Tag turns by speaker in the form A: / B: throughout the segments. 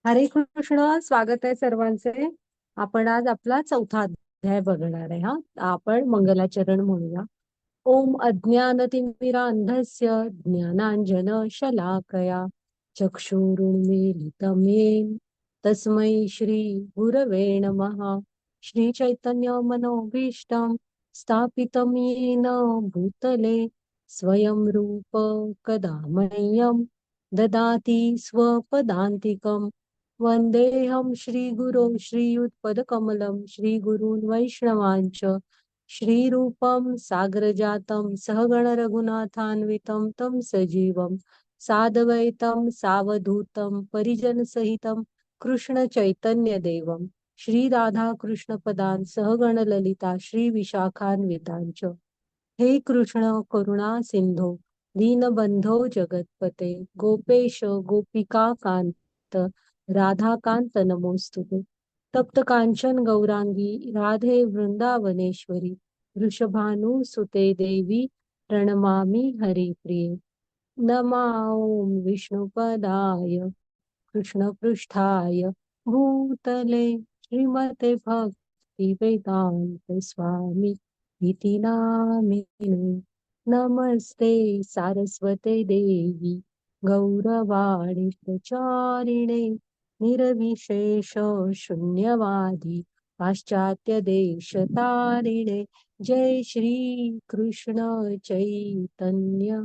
A: हरे कृष्ण. स्वागत आहे सर्वांचे. आपण आज आपला चौथा अध्याय बघणार आहे. आपण मंगलाचरण म्हणूया. ओम अज्ञानतिमिरान्धस्य ज्ञानांजन शलाकया चक्षुरुन्मीलितं येन तस्मै श्री गुरवे नमः. श्री चैतन्य मनोभीष्टं स्थापितं येन भूतले स्वयं रूप कदा मह्यं ददाति स्वपदान्तिकम्. वन्देऽहं श्रीगुरो श्रीयुतपदकमलं श्रीगुरून् वैष्णवांच श्रीरूपं साग्रजातं सहगण रघुनाथान्वितं तं सजीवं साद्वैतं सावधूतं परिजनसहितं कृष्ण चैतन्य देवं श्री राधा कृष्ण पदान् सहगण ललिता श्री विशाखान्वितांच. हे कृष्ण करुणा सिंधो दीनबंधो जगतपते गोपेश गोपिका कांत राधाकांत नमोस्तुते. तप्त कांचन गौरांगी राधे वृंदावनेश्वरी वृषभानुसुते देवी प्रणमामि हरिप्रिये. नमा ओम विष्णुपदाय कृष्णपृष्ठाय भूतले श्रीमते भक्ति वेदांत स्वामी इति नामिने. नमस्ते सारस्वते देवी गौरवाणी प्रचारिणे निर्विशेष शून्यवादी पाश्चात्य देश तारिणे. जय श्री कृष्ण चैतन्य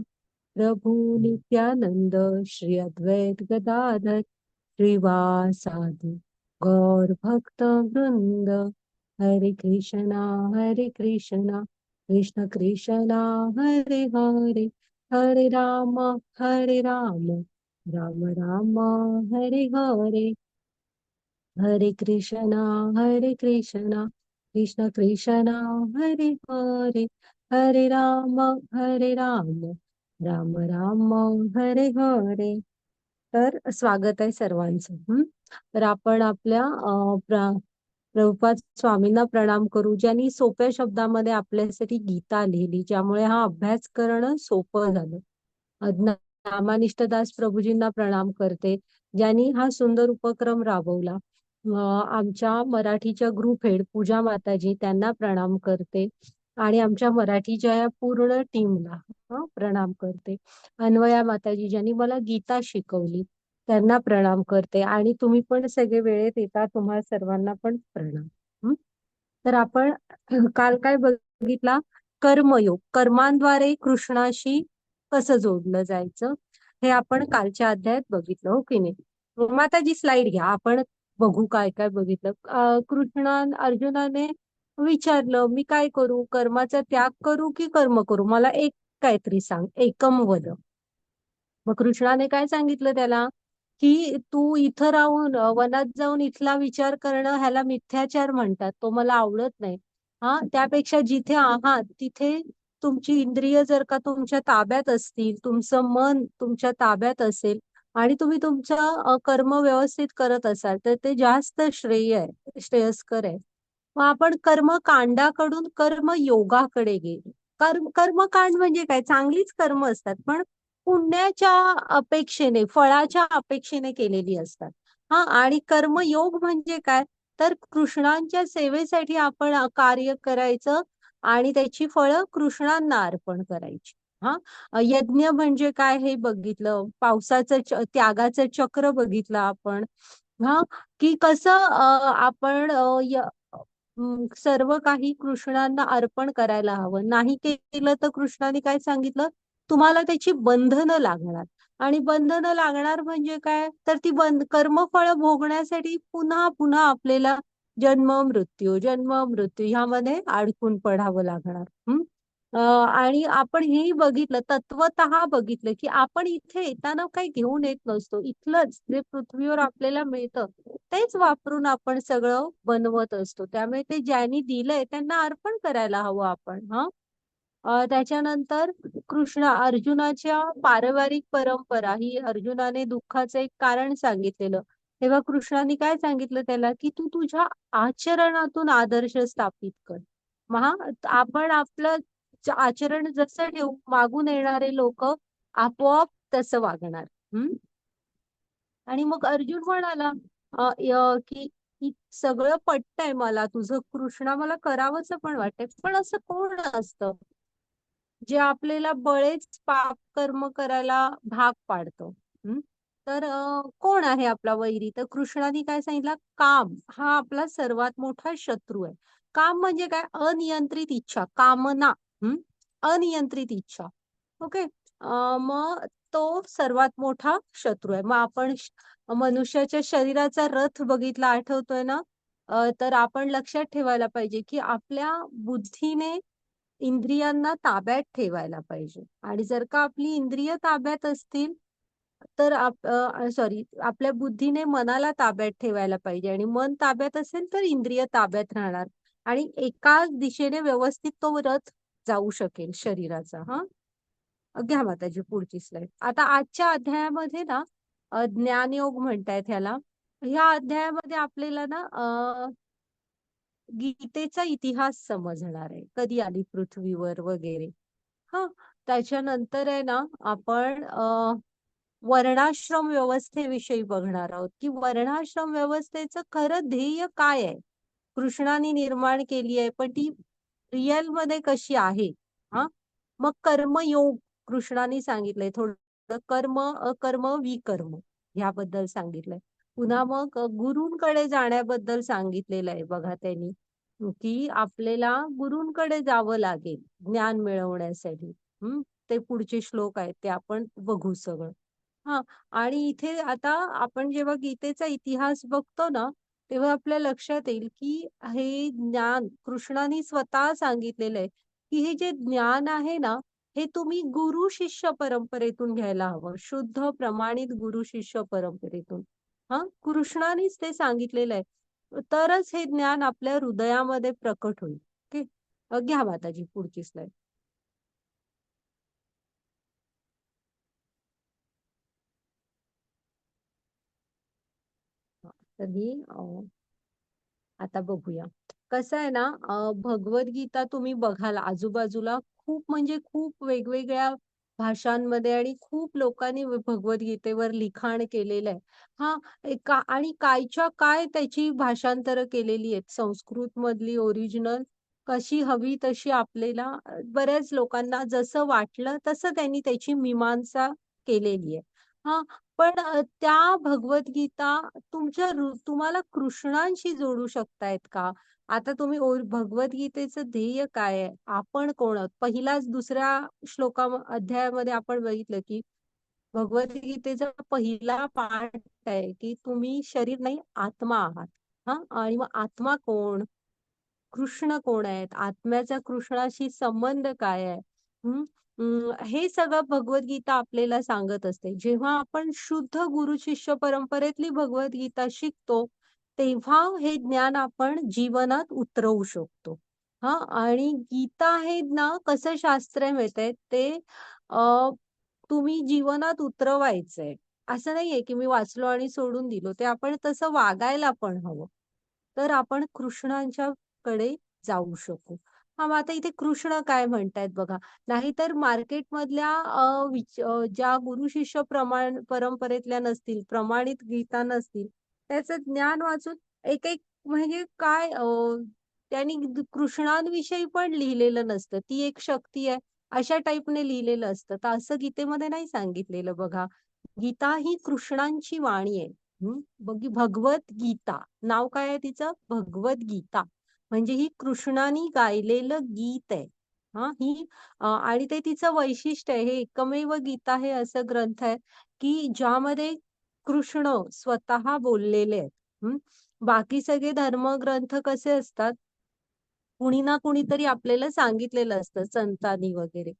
A: प्रभु नित्यानंद श्री अद्वैत गदाधर श्रीवासादि गौर भक्त वृंद. हरे कृष्णा कृष्ण कृष्णा हरे हरे हरे राम राम राम हरे हरे. हरे कृष्णा कृष्ण कृष्णा हरे हरे हरे राम राम राम हरे हरे. तर स्वागत आहे सर्वांचं. तर आपण आपल्या प्रभुपाद स्वामींना प्रणाम करू, ज्यांनी सोप्या शब्दामध्ये आपल्यासाठी गीता लिहिली, ज्यामुळे हा अभ्यास करणं सोपं झालं. नामानिष्ठदास प्रभूजींना प्रणाम करते, ज्यांनी हा सुंदर उपक्रम राबवला. आमच्या मराठीच्या ग्रुप हेड पूजा माताजी, त्यांना प्रणाम करते. आणि आमच्या मराठीच्या या पूर्ण टीमला प्रणाम करते. अन्वया माताजी, ज्यांनी मला गीता शिकवली, त्यांना प्रणाम करते. आणि तुम्ही पण सगळे वेळेत येता, तुम्हा सर्वांना पण प्रणाम. हं? तर आपण काल काय बघितला? कर्मयोग, कर्मांद्वारे कृष्णाशी कसं जोडलं जायचं, हे आपण कालच्या अध्यायात बघितलं, हो की नाही? माताजी स्लाइड घ्या, आपण बघू काय काय बघितलं. अर्जुनाने विचारलं, मी काय करू, कर्माचा त्याग करू की कर्म करू, मला एक काहीतरी सांग, एकम वद. मग कृष्णाने काय सांगितलं त्याला, की तू इथं राहून वनात जाऊन इथला विचार करणं, ह्याला मिथ्याचार म्हणतात, तो मला आवडत नाही. त्यापेक्षा जिथे आहात तिथे तुमची इंद्रिय जर का तुमच्या ताब्यात असतील, तुमचं मन तुमच्या ताब्यात असेल आणि तुम्ही तुमचं कर्म व्यवस्थित करत असाल, तर ते जास्त श्रेयस्कर आहे. मग आपण कर्मकांडाकडून कर्मयोगाकडे गेलो. कर्मकांड म्हणजे काय? चांगलीच कर्म असतात, पण पुण्याच्या अपेक्षेने, फळाच्या अपेक्षेने केलेली असतात. आणि कर्मयोग म्हणजे काय? तर कृष्णांच्या सेवेसाठी आपण कार्य करायचं आणि त्याची फळं कृष्णांना अर्पण करायची. यज्ञ म्हणजे काय हे बघितलं, पावसाचं त्यागाचं चक्र बघितलं आपण. हा की कसं आपण सर्व काही कृष्णांना अर्पण करायला हवं. नाही केलं तर कृष्णाने काय सांगितलं, तुम्हाला त्याची बंधनं लागणार. आणि बंधनं लागणार म्हणजे काय? तर ती कर्मफळ भोगण्यासाठी पुन्हा पुन्हा आपल्याला जन्म मृत्यू ह्यामध्ये अडकून पडावं लागणार. आणि आपण हेही बघितलं, तत्वतः बघितलं, की आपण इथे येताना काही घेऊन येत नसतो. इथलंच जे पृथ्वीवर आपल्याला मिळतं तेच वापरून आपण सगळं बनवत असतो. त्यामुळे ते ज्यांनी दिलंय त्यांना अर्पण करायला हवं आपण. त्याच्यानंतर अर्जुनाच्या पारिवारिक परंपरा, ही अर्जुनाने दुःखाचं एक कारण सांगितलेलं. तेव्हा कृष्णाने काय सांगितलं त्याला, की तू तुझ्या आचरणातून आदर्श स्थापित कर. आपण आपलं आचरण जसं ठेवू, मागून येणारे लोक आपोआप तसं वागणार. आणि मग अर्जुन म्हणाला की सगळं पटतंय मला, तुझं कृष्णा मला करावंच पण वाटतंय, पण असं कोण असतं जे आपल्याला बळेच पाप कर्म करायला भाग पाडतो. हं? तर कोण आहे आपला वैरी? तर कृष्णाने काय सांगितलं, काम हा आपला सर्वात मोठा शत्रू आहे. काम म्हणजे काय? अनियंत्रित इच्छा, कामना. हं? अनियंत्रित इच्छा. ओके. मग तो सर्वात मोठा शत्रू आहे. मग आपण मनुष्याच्या शरीराचा रथ बघितला, आठवतोय ना? तर आपण लक्षात ठेवायला पाहिजे की आपल्या बुद्धीने इंद्रियांना ताब्यात ठेवायला पाहिजे. आणि जर का आपली इंद्रिय ताब्यात असतील तर सॉरी, आपल्या बुद्धीने मनाला ताब्यात ठेवायला पाहिजे, आणि मन ताब्यात असेल तर इंद्रिय ताब्यात राहणार, आणि एकाच दिशेने व्यवस्थित तो रथ जाऊ शकेल शरीराचा. हा, घ्या माताजी पुढची स्लाइड. आता आजच्या अध्यायामध्ये ना ज्ञानयोग म्हणतायत ह्याला. ह्या अध्यायामध्ये आपल्याला ना गीतेचा इतिहास समजणार आहे, कधी आली पृथ्वीवर वगैरे. हा, त्याच्यानंतर आहे ना आपण वर्णाश्रम व्यवस्थेविषयी बघणार आहोत की वर्णाश्रम व्यवस्थेचं खरं ध्येय काय आहे, कृष्णाने निर्माण केली आहे पण ती रिअल मध्ये कशी आहे. हा, मग कर्मयोग कृष्णाने सांगितलंय, थोडं कर्म अकर्म विकर्म ह्याबद्दल सांगितलंय. पुन्हा मग गुरूंकडे जाण्याबद्दल सांगितलेलं आहे बघा त्यांनी, की आपल्याला गुरूंकडे जावं लागेल ज्ञान मिळवण्यासाठी. ते पुढचे श्लोक आहेत ते आपण बघू सगळं. हा, आणि इथे आता आपण जेव्हा गीतेचा इतिहास बघतो ना, तेव्हा आपल्या लक्षात येईल की हे ज्ञान कृष्णाने स्वतः सांगितलेलं आहे की हे जे ज्ञान आहे ना, हे तुम्ही गुरु शिष्य परंपरेतून घ्यायला हवं, शुद्ध प्रमाणित गुरु शिष्य परंपरेतून. हा, कृष्णानेच ते सांगितलेलं आहे, तरच हे ज्ञान आपल्या हृदयामध्ये प्रकट होईल. ओके. घ्या माताजी पुढची स्लाइड. तर ही आता बघूया. कसं आहे ना, भगवद्गीता तुम्ही बघाल आजूबाजूला खूप म्हणजे खूप वेगवेगळ्या भाषांमध्ये आणि खूप लोकांनी भगवद्गीतेवर लिखाण केलेलं आहे. हा, आणि कायच्या काय त्याची भाषांतर केलेली आहेत. संस्कृत मधली ओरिजिनल कशी हवी तशी आपल्याला बऱ्याच लोकांना जसं वाटलं तसं त्यांनी त्याची मीमांसा केलेली आहे. हा, पण त्या भगवद्गीता तुम्हाला कृष्णांशी जोडू शकतायत का? आता तुम्ही भगवद्गीतेचं ध्येय काय आहे? आपण कोण आहोत? पहिलाच दुसऱ्या अध्यायामध्ये आपण बघितलं की भगवद्गीतेचा पहिला पाठ आहे की तुम्ही शरीर नाही आत्मा आहात. हा, आणि मग आत्मा कोण? कृष्ण कोण आहेत? आत्म्याचा कृष्णाशी संबंध काय आहे? हम्म हे सगळं भगवद्गीता आपल्याला सांगत असते. जेव्हा आपण शुद्ध गुरु शिष्य परंपरेतली भगवद्गीता शिकतो, तेव्हा हे ज्ञान आपण जीवनात उतरवू शकतो. हा, आणि गीता हे ना कसं शास्त्र आहे माहितीये, ते अ तुम्ही जीवनात उतरवायचंय. असं नाहीये की मी वाचलो आणि सोडून दिलो, ते आपण तसं वागायला पण हवं. तर आपण कृष्णांच्या कडे जाऊ शकू. हा, मग आता इथे कृष्ण काय म्हणतायत बघा. नाहीतर मार्केटमधल्या ज्या गुरु शिष्य परंपरेतल्या नसतील, प्रमाणित गीता नसतील, त्याचं ज्ञान वाचून एक एक म्हणजे काय त्यांनी कृष्णांविषयी पण लिहिलेलं नसतं. ती एक शक्ती आहे अशा टाईपने लिहिलेलं असतं. तर असं गीतेमध्ये नाही सांगितलेलं बघा. गीता ही कृष्णांची वाणी आहे. भगवत गीता नाव काय आहे तिचं? भगवत गीता. म्हणजे ही कृष्णानी गायलेलं गीत आहे. हा, ही आणि ते तिचं वैशिष्ट्य आहे. हे एकमेव गीता हे असं ग्रंथ आहे की ज्यामध्ये कृष्ण स्वतः बोललेले आहेत. बाकी सगळे धर्मग्रंथ कसे असतात, कुणी ना कुणीतरी आपल्याला सांगितलेलं असतं, संतांनी वगैरे.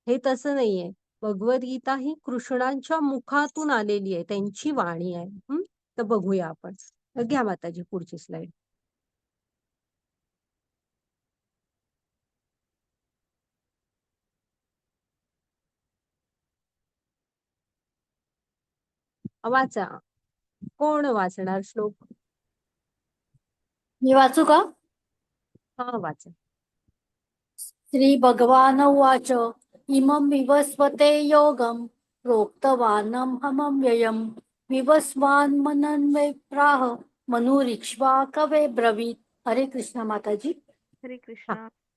A: हे तसं नाहीये. भगवद्गीता ही कृष्णांच्या मुखातून आलेली आहे, त्यांची वाणी आहे. तर बघूया आपण. घ्या माताजी पुढची स्लाइड. वाचा. कोण वाचणार श्लोक?
B: मी वाचू का?
A: हा, वाचा.
B: श्री भगवान उवाच इमं विवस्वते योगं प्रोक्तवानहं व्ययं विवस्वान मनन्वय प्राह मनुरिक्ष्वा कवे ब्रवीत. हरे कृष्ण माताजी.
C: हरे
A: हा
C: कृष्णा.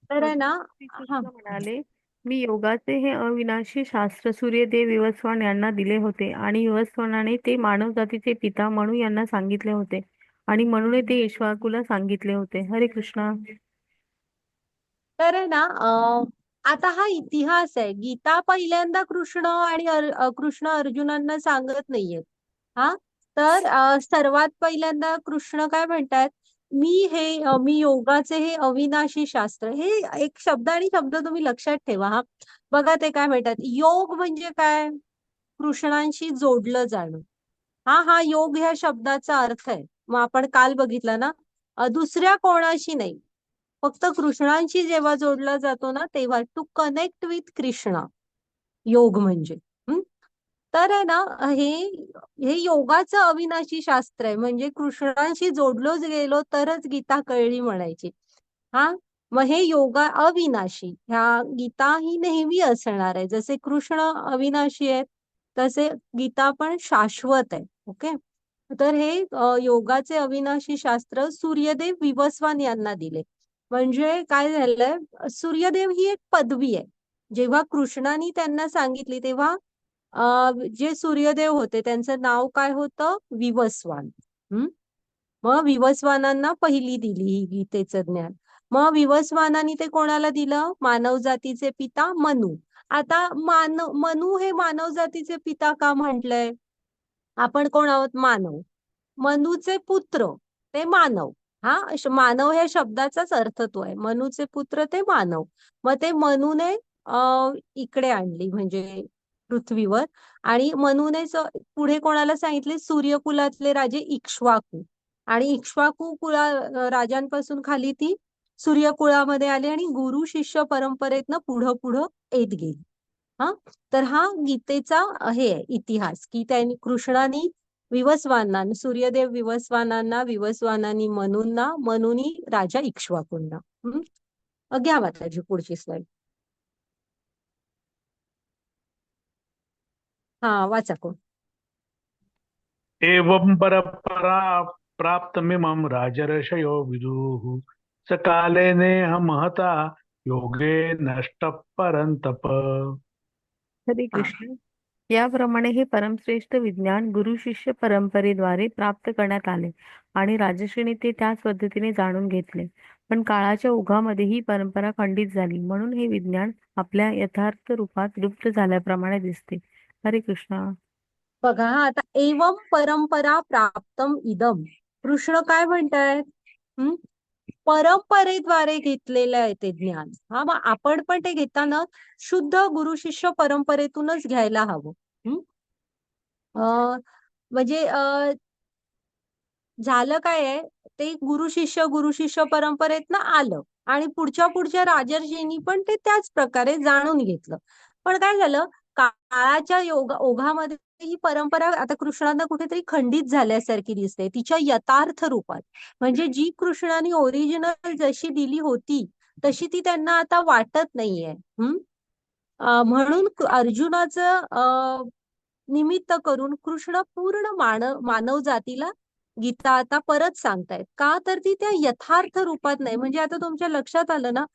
A: तर आहे ना.
C: भगवान
A: हा.
C: श्रीकृष्ण म्हणाले, मी योगाचे हे अविनाशी शास्त्र सूर्यदेव विवस्वान यांना दिले होते आणि विवस्वानाने ते मानव जातीचे पिता म्हणू यांना सांगितले होते आणि म्हणून ते इक्ष्वाकुला सांगितले होते. हरे कृष्णा.
A: तर आहे ना, आता हा इतिहास आहे. गीता पहिल्यांदा कृष्ण आणि कृष्ण अर्जुनांना सांगत नाहीयेत. हा. तर सर्वात पहिल्यांदा कृष्ण काय म्हणतात, मी योगाचे हे अविनाशी शास्त्र, हे एक शब्द आणि शब्द तुम्ही लक्षात ठेवा. हा बघा, ते काय म्हणतात, योग म्हणजे काय, कृष्णांशी जोडलं जाणं. हा योग ह्या शब्दाचा अर्थ आहे. मग आपण काल बघितलं ना, दुसऱ्या कोणाशी नाही, फक्त कृष्णांशी जेव्हा जोडला जातो ना, तेव्हा टू कनेक्ट विथ कृष्णा, योग म्हणजे. हम्म. तर आहे ना, हे हे योगाचं अविनाशी शास्त्र आहे. म्हणजे कृष्णांशी जोडलोच गेलो तरच गीता कळली म्हणायची. हा. मग हे योगा अविनाशी, ह्या गीता ही नेहमी असणार आहे. जसे कृष्ण अविनाशी आहेत, तसे गीता पण शाश्वत आहे. ओके. तर हे योगाचे अविनाशी शास्त्र सूर्यदेव विवस्वान यांना दिले. म्हणजे काय झालंय, सूर्यदेव ही एक पदवी आहे. जेव्हा कृष्णाने त्यांना सांगितली तेव्हा जे सूर्यदेव होते त्यांचं नाव काय होतं, विवस्वान. हम्म. मग विवस्वानांना पहिली दिली ही गीतेचं ज्ञान. मग विवस्वानांनी ते कोणाला दिलं, मानव जातीचे पिता मनु. आता मनु हे मानव जातीचे पिता का म्हटलंय, आपण कोण आहोत, मानव. मनूचे पुत्र ते मानव. हा, मानव ह्या शब्दाचाच अर्थ तो आहे. मनूचे पुत्र ते मानव. मग ते मनूने इकडे आणली, म्हणजे पृथ्वीवर. आणि मनूने पुढे कोणाला सांगितले, सूर्यकुलातले राजे इक्ष्वाकू. आणि इक्ष्वाकू राजांपासून खाली ती सूर्यकुळामध्ये आली आणि गुरु शिष्य परंपरेतनं पुढं पुढं येत गेली. हा. तर हा गीतेचा हे आहे इतिहास, की त्यांनी कृष्णानी विवस्वानांना, सूर्यदेव विवस्वानांना, विवस्वानांनी मनूंना, मनूनी राजा इक्ष्वाकूंना. घ्या माताजी पुढची स्लाइड. हा, वाचा कोण.
D: एवं परपरा प्राप्तमिमं राजर्षयो विदुः सकाले नेह महता योगे नष्ट परंतप.
C: हरे कृष्ण. याप्रमाणे हे परमश्रेष्ठ विज्ञान गुरु शिष्य परंपरेद्वारे प्राप्त करण्यात आले आणि राजश्रीने ते त्याच पद्धतीने जाणून घेतले. पण काळाच्या ओघामध्ये ही परंपरा खंडित झाली, म्हणून हे विज्ञान आपल्या यथार्थ रूपात लुप्त झाल्याप्रमाणे दिसते. हरे कृष्णा.
A: बघा हा, आता एवं परंपरा प्राप्तम इदम, कृष्ण काय म्हणतायत, परंपरेद्वारे घेतलेलं आहे ते ज्ञान. हा, मग आपण पण ते घेताना शुद्ध गुरु शिष्य परंपरेतूनच घ्यायला हवं. म्हणजे झालं काय आहे, ते गुरु शिष्य परंपरेतनं आलं आणि पुढच्या राजर्षींनी पण ते त्याच प्रकारे जाणून घेतलं. पण काय झालं, काळाच्या ओघामध्ये ही परंपरा आता कृष्णांना कुठेतरी खंडित झाल्यासारखी दिसते तिच्या यथार्थ रूपात. म्हणजे जी कृष्णाने ओरिजिनल जशी दिली होती तशी ती त्यांना आता वाटत नाहीये. म्हणून अर्जुनाचं निमित्त करून कृष्ण पूर्ण मानव जातीला गीता आता परत सांगतायत. का तर ती त्या यथार्थ रूपात नाही. म्हणजे आता तुमच्या लक्षात आलं ना,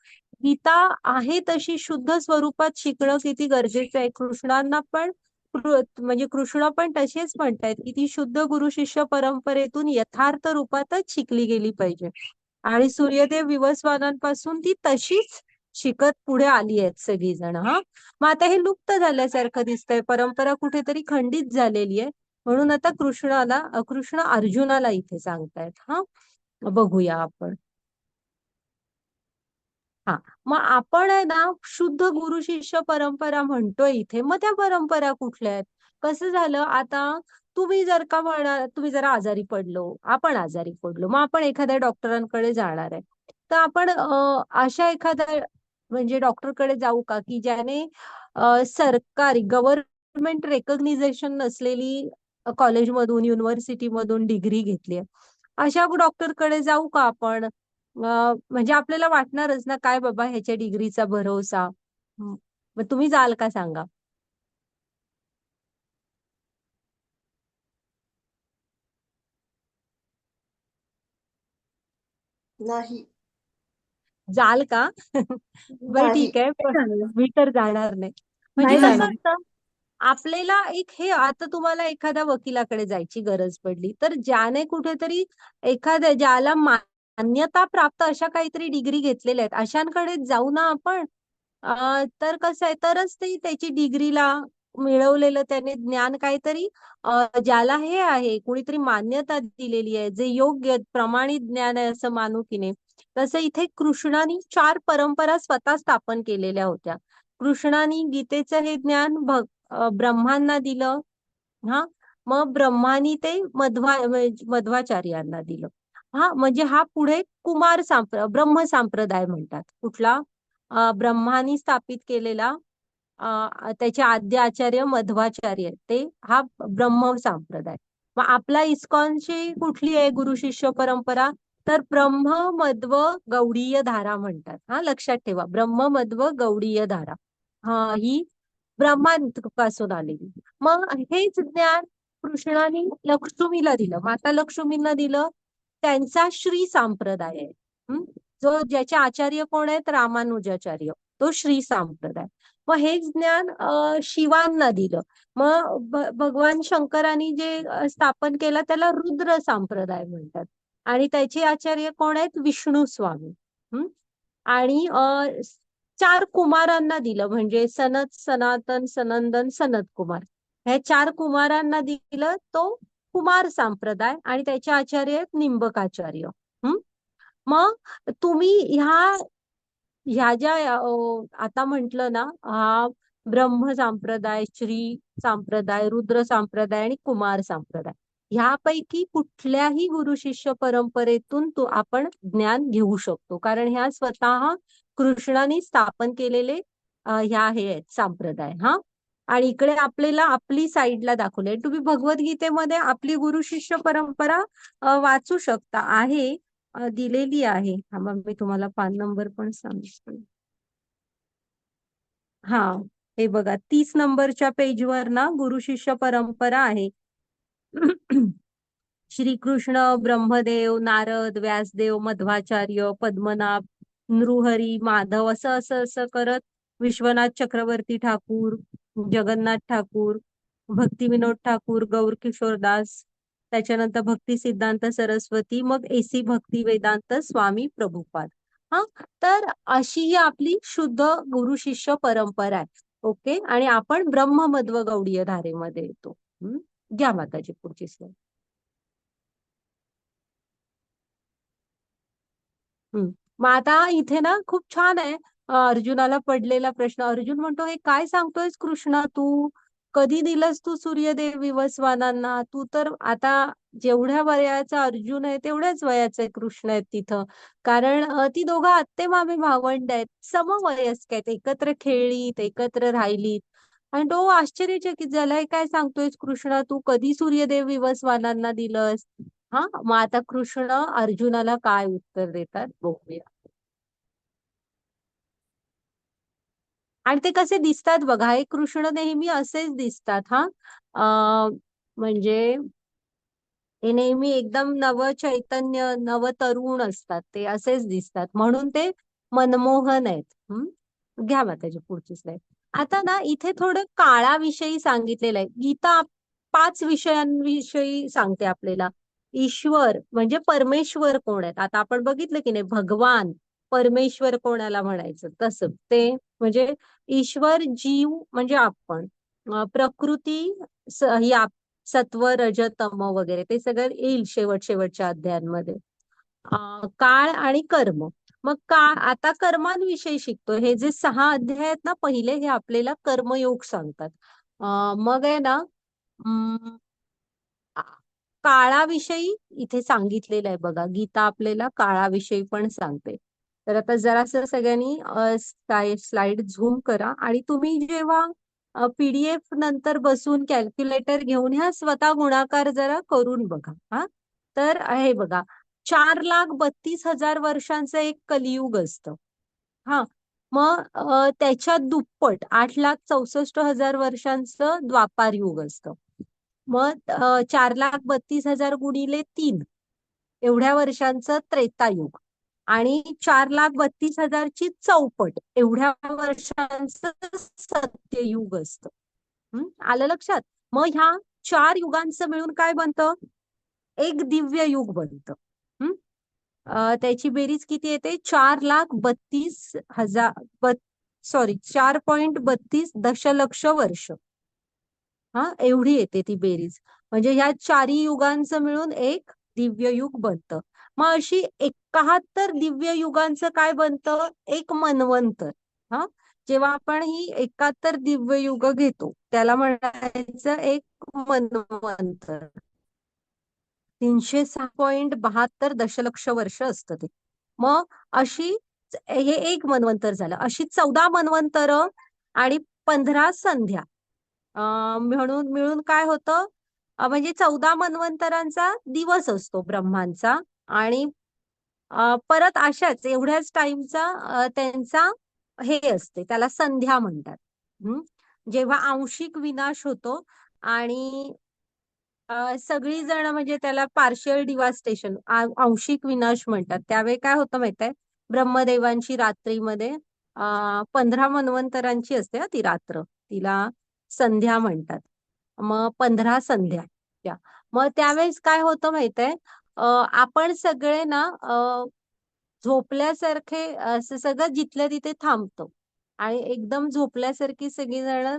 A: गीता आहे तशी शुद्ध स्वरूपात शिकणं किती गरजेचं आहे. कृष्णांना पण म्हणजे कृष्ण पण तसेच म्हणतायत की ती शुद्ध गुरु शिष्य परंपरेतून यथार्थ रूपातच शिकली गेली पाहिजे. आणि सूर्यदेव विवस्वानांपासून ती तशीच शिकत पुढे आली आहेत सगळीजण. हा. मग आता हे लुप्त झाल्यासारखं दिसतंय, परंपरा कुठेतरी खंडित झालेली आहे. म्हणून आता कृष्ण अर्जुनाला इथे सांगतायत. हा, बघूया आपण. हा, मग आपण आहे ना शुद्ध गुरु शिष्य परंपरा म्हणतोय इथे. मग त्या परंपरा कुठल्या आहेत, कसं झालं, आता तुम्ही जर का तुम्ही जरा आजारी पडलो, आपण आजारी पडलो, मग आपण एखाद्या डॉक्टरांकडे जाणार आहे. तर आपण अशा एखाद्या म्हणजे डॉक्टरकडे जाऊ का की ज्याने सरकारी गव्हर्नमेंट रेकग्निझेशन नसलेली कॉलेजमधून युनिव्हर्सिटीमधून डिग्री घेतली आहे, अशा डॉक्टरकडे जाऊ का आपण? म्हणजे आपल्याला वाटणारच ना, काय बाबा ह्याच्या डिग्रीचा भरोसा. मग तुम्ही जाल का, सांगा.
E: नाही.
A: जाल का? बरं
E: नाही.
A: ठीक आहे, पण मी तर जाणार नाही. म्हणजे
C: नाही
A: कसं
C: जाणार.
A: असतं, आपल्याला एक हे, आता तुम्हाला एखाद्या वकिलाकडे जायची गरज पडली, तर ज्याने कुठेतरी एखाद्या, ज्याला मान्यता प्राप्त अशा काहीतरी डिग्री घेतलेल्या आहेत, अशांकडे जाऊ ना आपण. तर कसं आहे, तरच ते त्याची डिग्रीला मिळवलेलं त्याने ज्ञान काहीतरी, ज्याला हे आहे, कुणीतरी मान्यता दिलेली आहे, जे योग्य प्रमाणित ज्ञान आहे असं मानू की नाही. तसं इथे कृष्णाने 4 परंपरा स्वतः स्थापन केलेल्या होत्या. कृष्णाने गीतेचं हे ज्ञान ब्रह्मांना दिलं. हा, मग ब्रह्मानी ते मध्वाचार्यांना दिलं. हा, म्हणजे हा पुढे ब्रह्म संप्रदाय म्हणतात. कुठला? ब्रह्मानी स्थापित केलेला, त्याचे आद्य आचार्य मध्वाचार्य, ते हा ब्रह्म संप्रदाय. मग आपला इस्कॉनची कुठली आहे गुरु शिष्य परंपरा? तर ब्रह्म मध्व गौडीय धारा म्हणतात. हा, लक्षात ठेवा, ब्रह्म मध्व गौडीय धारा. हा, ही ब्रह्मांपासून आलेली. मग हेच ज्ञान कृष्णाने लक्ष्मीला दिलं, माता लक्ष्मींना दिलं. त्यांचा श्री संप्रदाय आहे. जो ज्याचे आचार्य कोण आहेत? रामानुजाचार्य, तो श्री संप्रदाय. मग हेच ज्ञान शिवांना दिलं. मग भगवान शंकरांनी जे स्थापन केलं त्याला रुद्र संप्रदाय म्हणतात. आणि त्याचे आचार्य कोण आहेत? विष्णू स्वामी. आणि 4 कुमारांना दिलं, म्हणजे सनत, सनातन, सनंदन, सनत कुमार. ह्या 4 कुमारांना दिलं तो कुमार संप्रदाय, आणि त्याचे आचार्य आहेत निंबकाचार्य. मग तुम्ही ह्या ज्या आता म्हंटल ना, हा ब्रह्म संप्रदाय, श्री संप्रदाय, रुद्र संप्रदाय आणि कुमार संप्रदाय, ह्यापैकी कुठल्याही गुरु शिष्य परंपरेतून आपण ज्ञान घेऊ शकतो, कारण ह्या स्वतः कृष्णाने स्थापन केलेले ह्या हे आहेत संप्रदाय. हा, आणि इकडे आपल्याला आपली साईडला दाखवले. तुम्ही भगवद्गीतेमध्ये आपली गुरु शिष्य परंपरा वाचू शकता, आहे, दिलेली आहे. मग मी तुम्हाला पान नंबर पण सांगते. हा, हे बघा, 30 नंबरच्या पेजवर ना गुरु शिष्य परंपरा आहे. श्रीकृष्ण, ब्रह्मदेव, नारद, व्यासदेव, मध्वाचार्य, पद्मनाभ, नृहरी, माधव, असं असं असं करत विश्वनाथ चक्रवर्ती ठाकूर, जगन्नाथ ठाकूर, भक्तिविनोद ठाकूर, गौर किशोरदास, त्याच्यानंतर भक्ती सिद्धांत सरस्वती, मग एसी भक्ती वेदांत स्वामी प्रभुपाद. हा, तर अशी ही आपली शुद्ध गुरु शिष्य परंपरा आहे. ओके, आणि आपण ब्रह्ममध्व गौडीय धारेमध्ये येतो. घ्या माताजी पुढची स्लाईड. मग आता इथे ना खूप छान आहे, अर्जुनाला पडलेला प्रश्न. अर्जुन म्हणतो, हे काय सांगतोयस कृष्णा तू? कधी दिलंस तू सूर्यदेव विवस्वानांना? तू तर आता जेवढ्या वयाचा अर्जुन आहे तेवढ्याच वयाचे कृष्ण आहेत तिथं. कारण ती दोघं आत्ते मामे भावंड आहेत, समवयस्क आहेत, एकत्र खेळलीत, एकत्र राहिलीत. आणि तो आश्चर्यचकित झालाय, काय सांगतोयस कृष्णा तू? कधी सूर्यदेव विवस्वानांना दिलंस? हा, मग आता कृष्ण अर्जुनाला काय उत्तर देतात बघूया. आणि ते कसे दिसतात बघा, हे कृष्ण नेहमी असेच दिसतात. हा, म्हणजे हे नेहमी एकदम नव चैतन्य, नव तरुण असतात, ते असेच दिसतात, म्हणून ते मनमोहन आहेत. घ्या मग त्याची पुढची स्लाईड. आता ना इथे थोडं काळाविषयी सांगितलेलं आहे. गीता 5 विषयांविषयी सांगते आपल्याला. ईश्वर म्हणजे परमेश्वर कोण आहेत? आता आपण बघितलं की नाही, भगवान, परमेश्वर कोणाला म्हणायचं, तसं ते म्हणजे ईश्वर, जीव म्हणजे आपण, प्रकृती, ही सत्व, रज, तम वगैरे ते सगळं येईल शेवटच्या अध्यायांमध्ये. काळ आणि कर्म. मग आता कर्मांविषयी शिकतो. हे जे 6 अध्याय आहेत ना पहिले, हे आपल्याला कर्मयोग सांगतात. मग आहे ना, काळाविषयी इथे सांगितलेलं आहे बघा. गीता आपल्याला काळाविषयी पण सांगते. तर आता जरासं सगळ्यांनी स्लाइड झूम करा, आणि तुम्ही जेव्हा PDF नंतर बसून कॅल्क्युलेटर घेऊन ह्या स्वतः गुणाकार जरा करून बघा. हा, तर हे बघा, 4,32,000 वर्षांचं एक कलियुग असतं. हा, मग त्याच्या दुप्पट 8,64,000 वर्षांचं द्वापार युग असतं. मग 4,32,000 गुणिले 3 एवढ्या वर्षांचं त्रेतायुग. आणि 4,32,000ची चौपट एवढ्या वर्षांचं सत्ययुग असतं. आलं लक्षात? मग ह्या 4 युगांचं मिळून काय बनतं? एक दिव्य युग बनतं. हम्म त्याची बेरीज किती येते? 4,32,000 सॉरी 4.32 दशलक्ष वर्ष. एवढी येते ती बेरीज. म्हणजे ह्या 4ही युगांचं मिळून एक दिव्य युग बनतं. मग अशी 71 दिव्य युगांचं काय बनतं? एक मनवंतर. हा जेव्हा आपण ही 71 दिव्य युग घेतो त्याला म्हणायचं एक मनवंतर. 306.72 दशलक्ष वर्ष असतं ते. मग अशी हे एक मनवंतर झालं. अशी 14 मनवंतर आणि 15 संध्या म्हणून मिळून काय होतं? म्हणजे 14 मनवंतरांचा दिवस असतो ब्रह्मांचा आणि परत अशाच एवढ्याच टाइमचा त्यांचा हे असते, त्याला संध्या म्हणतात. जेव्हा आंशिक विनाश होतो आणि सगळी जण म्हणजे त्याला पार्शियल डिवास्टेशन आंशिक विनाश म्हणतात. त्यावेळी काय होतं माहितीये? ब्रह्मदेवांची रात्रीमध्ये 15 मन्वंतरांची असते ती रात्र, तिला संध्या म्हणतात. मग 15 संध्या त्या. मग त्यावेळेस काय होतं माहितीये? आपण सगळे ना झोपल्यासारखे असं सगळं जिथल्या तिथे थांबतो आणि एकदम झोपल्यासारखी सगळी जण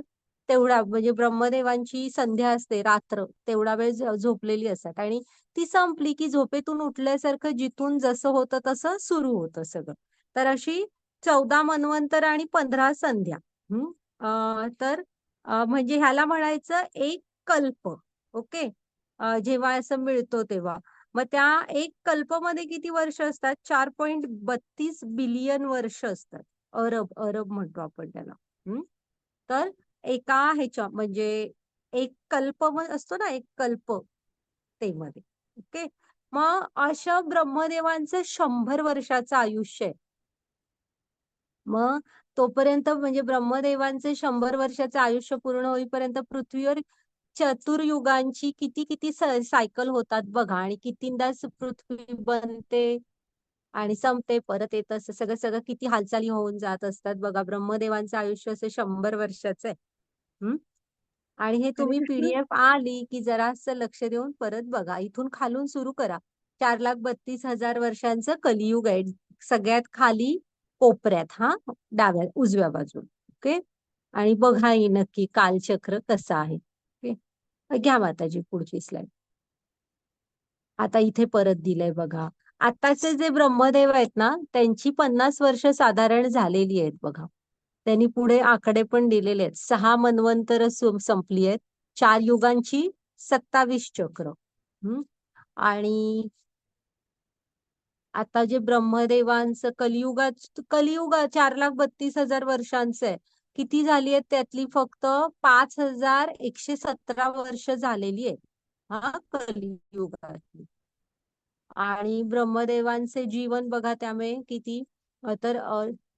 A: तेवढा म्हणजे ब्रह्मदेवांची संध्या असते रात्र तेवढा वेळ झोपलेली असतात आणि ती संपली की झोपेतून उठल्यासारखं जिथून जसं होतं तसं सुरू होतं सगळं. तर अशी 14 मन्वंतर आणि 15 संध्या. तर म्हणजे ह्याला म्हणायचं एक कल्प. ओके. जेव्हा असं मिळतो तेव्हा मग त्या एक कल्पमध्ये किती वर्ष असतात? 4.32 बिलियन वर्ष असतात. अरब अरब म्हणतो आपण त्याला. तर एका ह्याच्या म्हणजे एक कल्प असतो ना, एक कल्प ते मध्ये. ओके. मग अशा ब्रह्मदेवांचं 100 वर्षाचं आयुष्य आहे. मग तोपर्यंत म्हणजे ब्रह्मदेवांचे 100 वर्षाचं आयुष्य पूर्ण होईपर्यंत पृथ्वीवर चतुर्युगांची किती किती सायकल होतात बघा आणि कितींदाच पृथ्वी बनते आणि संपते परत येत असं सगळं सगळं किती हालचाली होऊन जात असतात बघा. ब्रह्मदेवांचं आयुष्य असं 100 वर्षाचं आहे. आणि हे
C: हरे
A: तुम्ही
C: कृष्ण.
A: पीडीएफ आली की जरा असं लक्ष देऊन परत बघा. इथून खालून सुरू करा. 4,32,000 वर्षांचं कलियुग आहे. सगळ्यात खाली कोपऱ्यात डाव्या उजव्या बाजूला. ओके. आणि बघा ही नक्की कालचक्र कसं आहे. ओके. घ्या माताजी पुढची स्लाइड. आता इथे परत दिलंय बघा. आताचे जे ब्रह्मदेव आहेत ना त्यांची 50 वर्ष साधारण झालेली आहेत बघा. त्यांनी पुढे आकडे पण दिलेले आहेत. 6 मन्वंतर संपली आहेत. 4 युगांची 27 चक्र. आणि आता जे ब्रह्मदेवांचं कलियुग 4,32,000 वर्षांचं आहे. किती झाली आहेत त्यातली फक्त 5,117 वर्ष झालेली आहेत. कलियुगातली. आणि ब्रह्मदेवांचे जीवन बघा त्यामुळे किती तर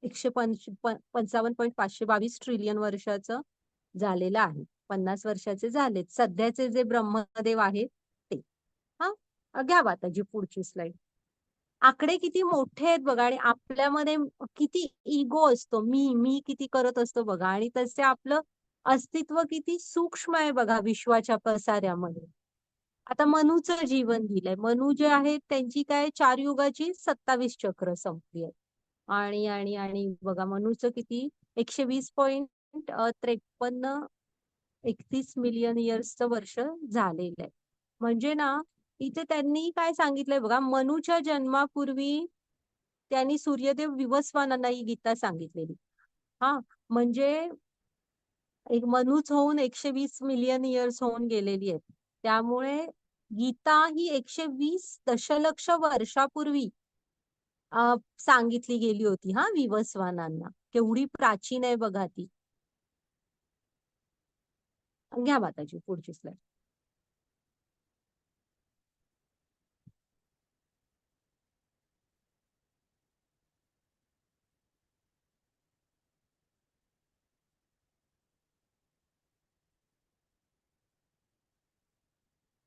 A: 155.522 ट्रिलियन वर्षाचं झालेलं आहे. 50 वर्षाचे झालेत सध्याचे जे ब्रह्मदेव आहेत ते. घ्या माताजी पुढची स्लाइड. आकडे किती मोठे आहेत बघा आणि आपल्यामध्ये किती इगो असतो. मी किती करत असतो बघा आणि तसे आपलं अस्तित्व किती सूक्ष्म आहे बघा विश्वाच्या पसाऱ्यामध्ये. आता मनुचं जीवन दिलंय. मनु जे आहेत त्यांची काय 4 युगाची 27 चक्र संपली आहेत. आणि आणि आणि बघा मनुचं किती 120.53 31 मिलियन इयर्सचं वर्ष झालेलं आहे. म्हणजे ना इथे त्यांनी काय सांगितलंय बघा. मनुच्या जन्मापूर्वी त्यांनी सूर्यदेव विवस्वानांना ही गीता सांगितलेली. म्हणजे एक मनुच होऊन 120 मिलियन इयर्स होऊन गेलेली आहेत. त्यामुळे गीता ही 120 दशलक्ष वर्षापूर्वी सांगितली गेली होती विवस्वानांना. केवढी प्राचीन आहे बघा ती. घ्या माताजी पुढची स्लाइड.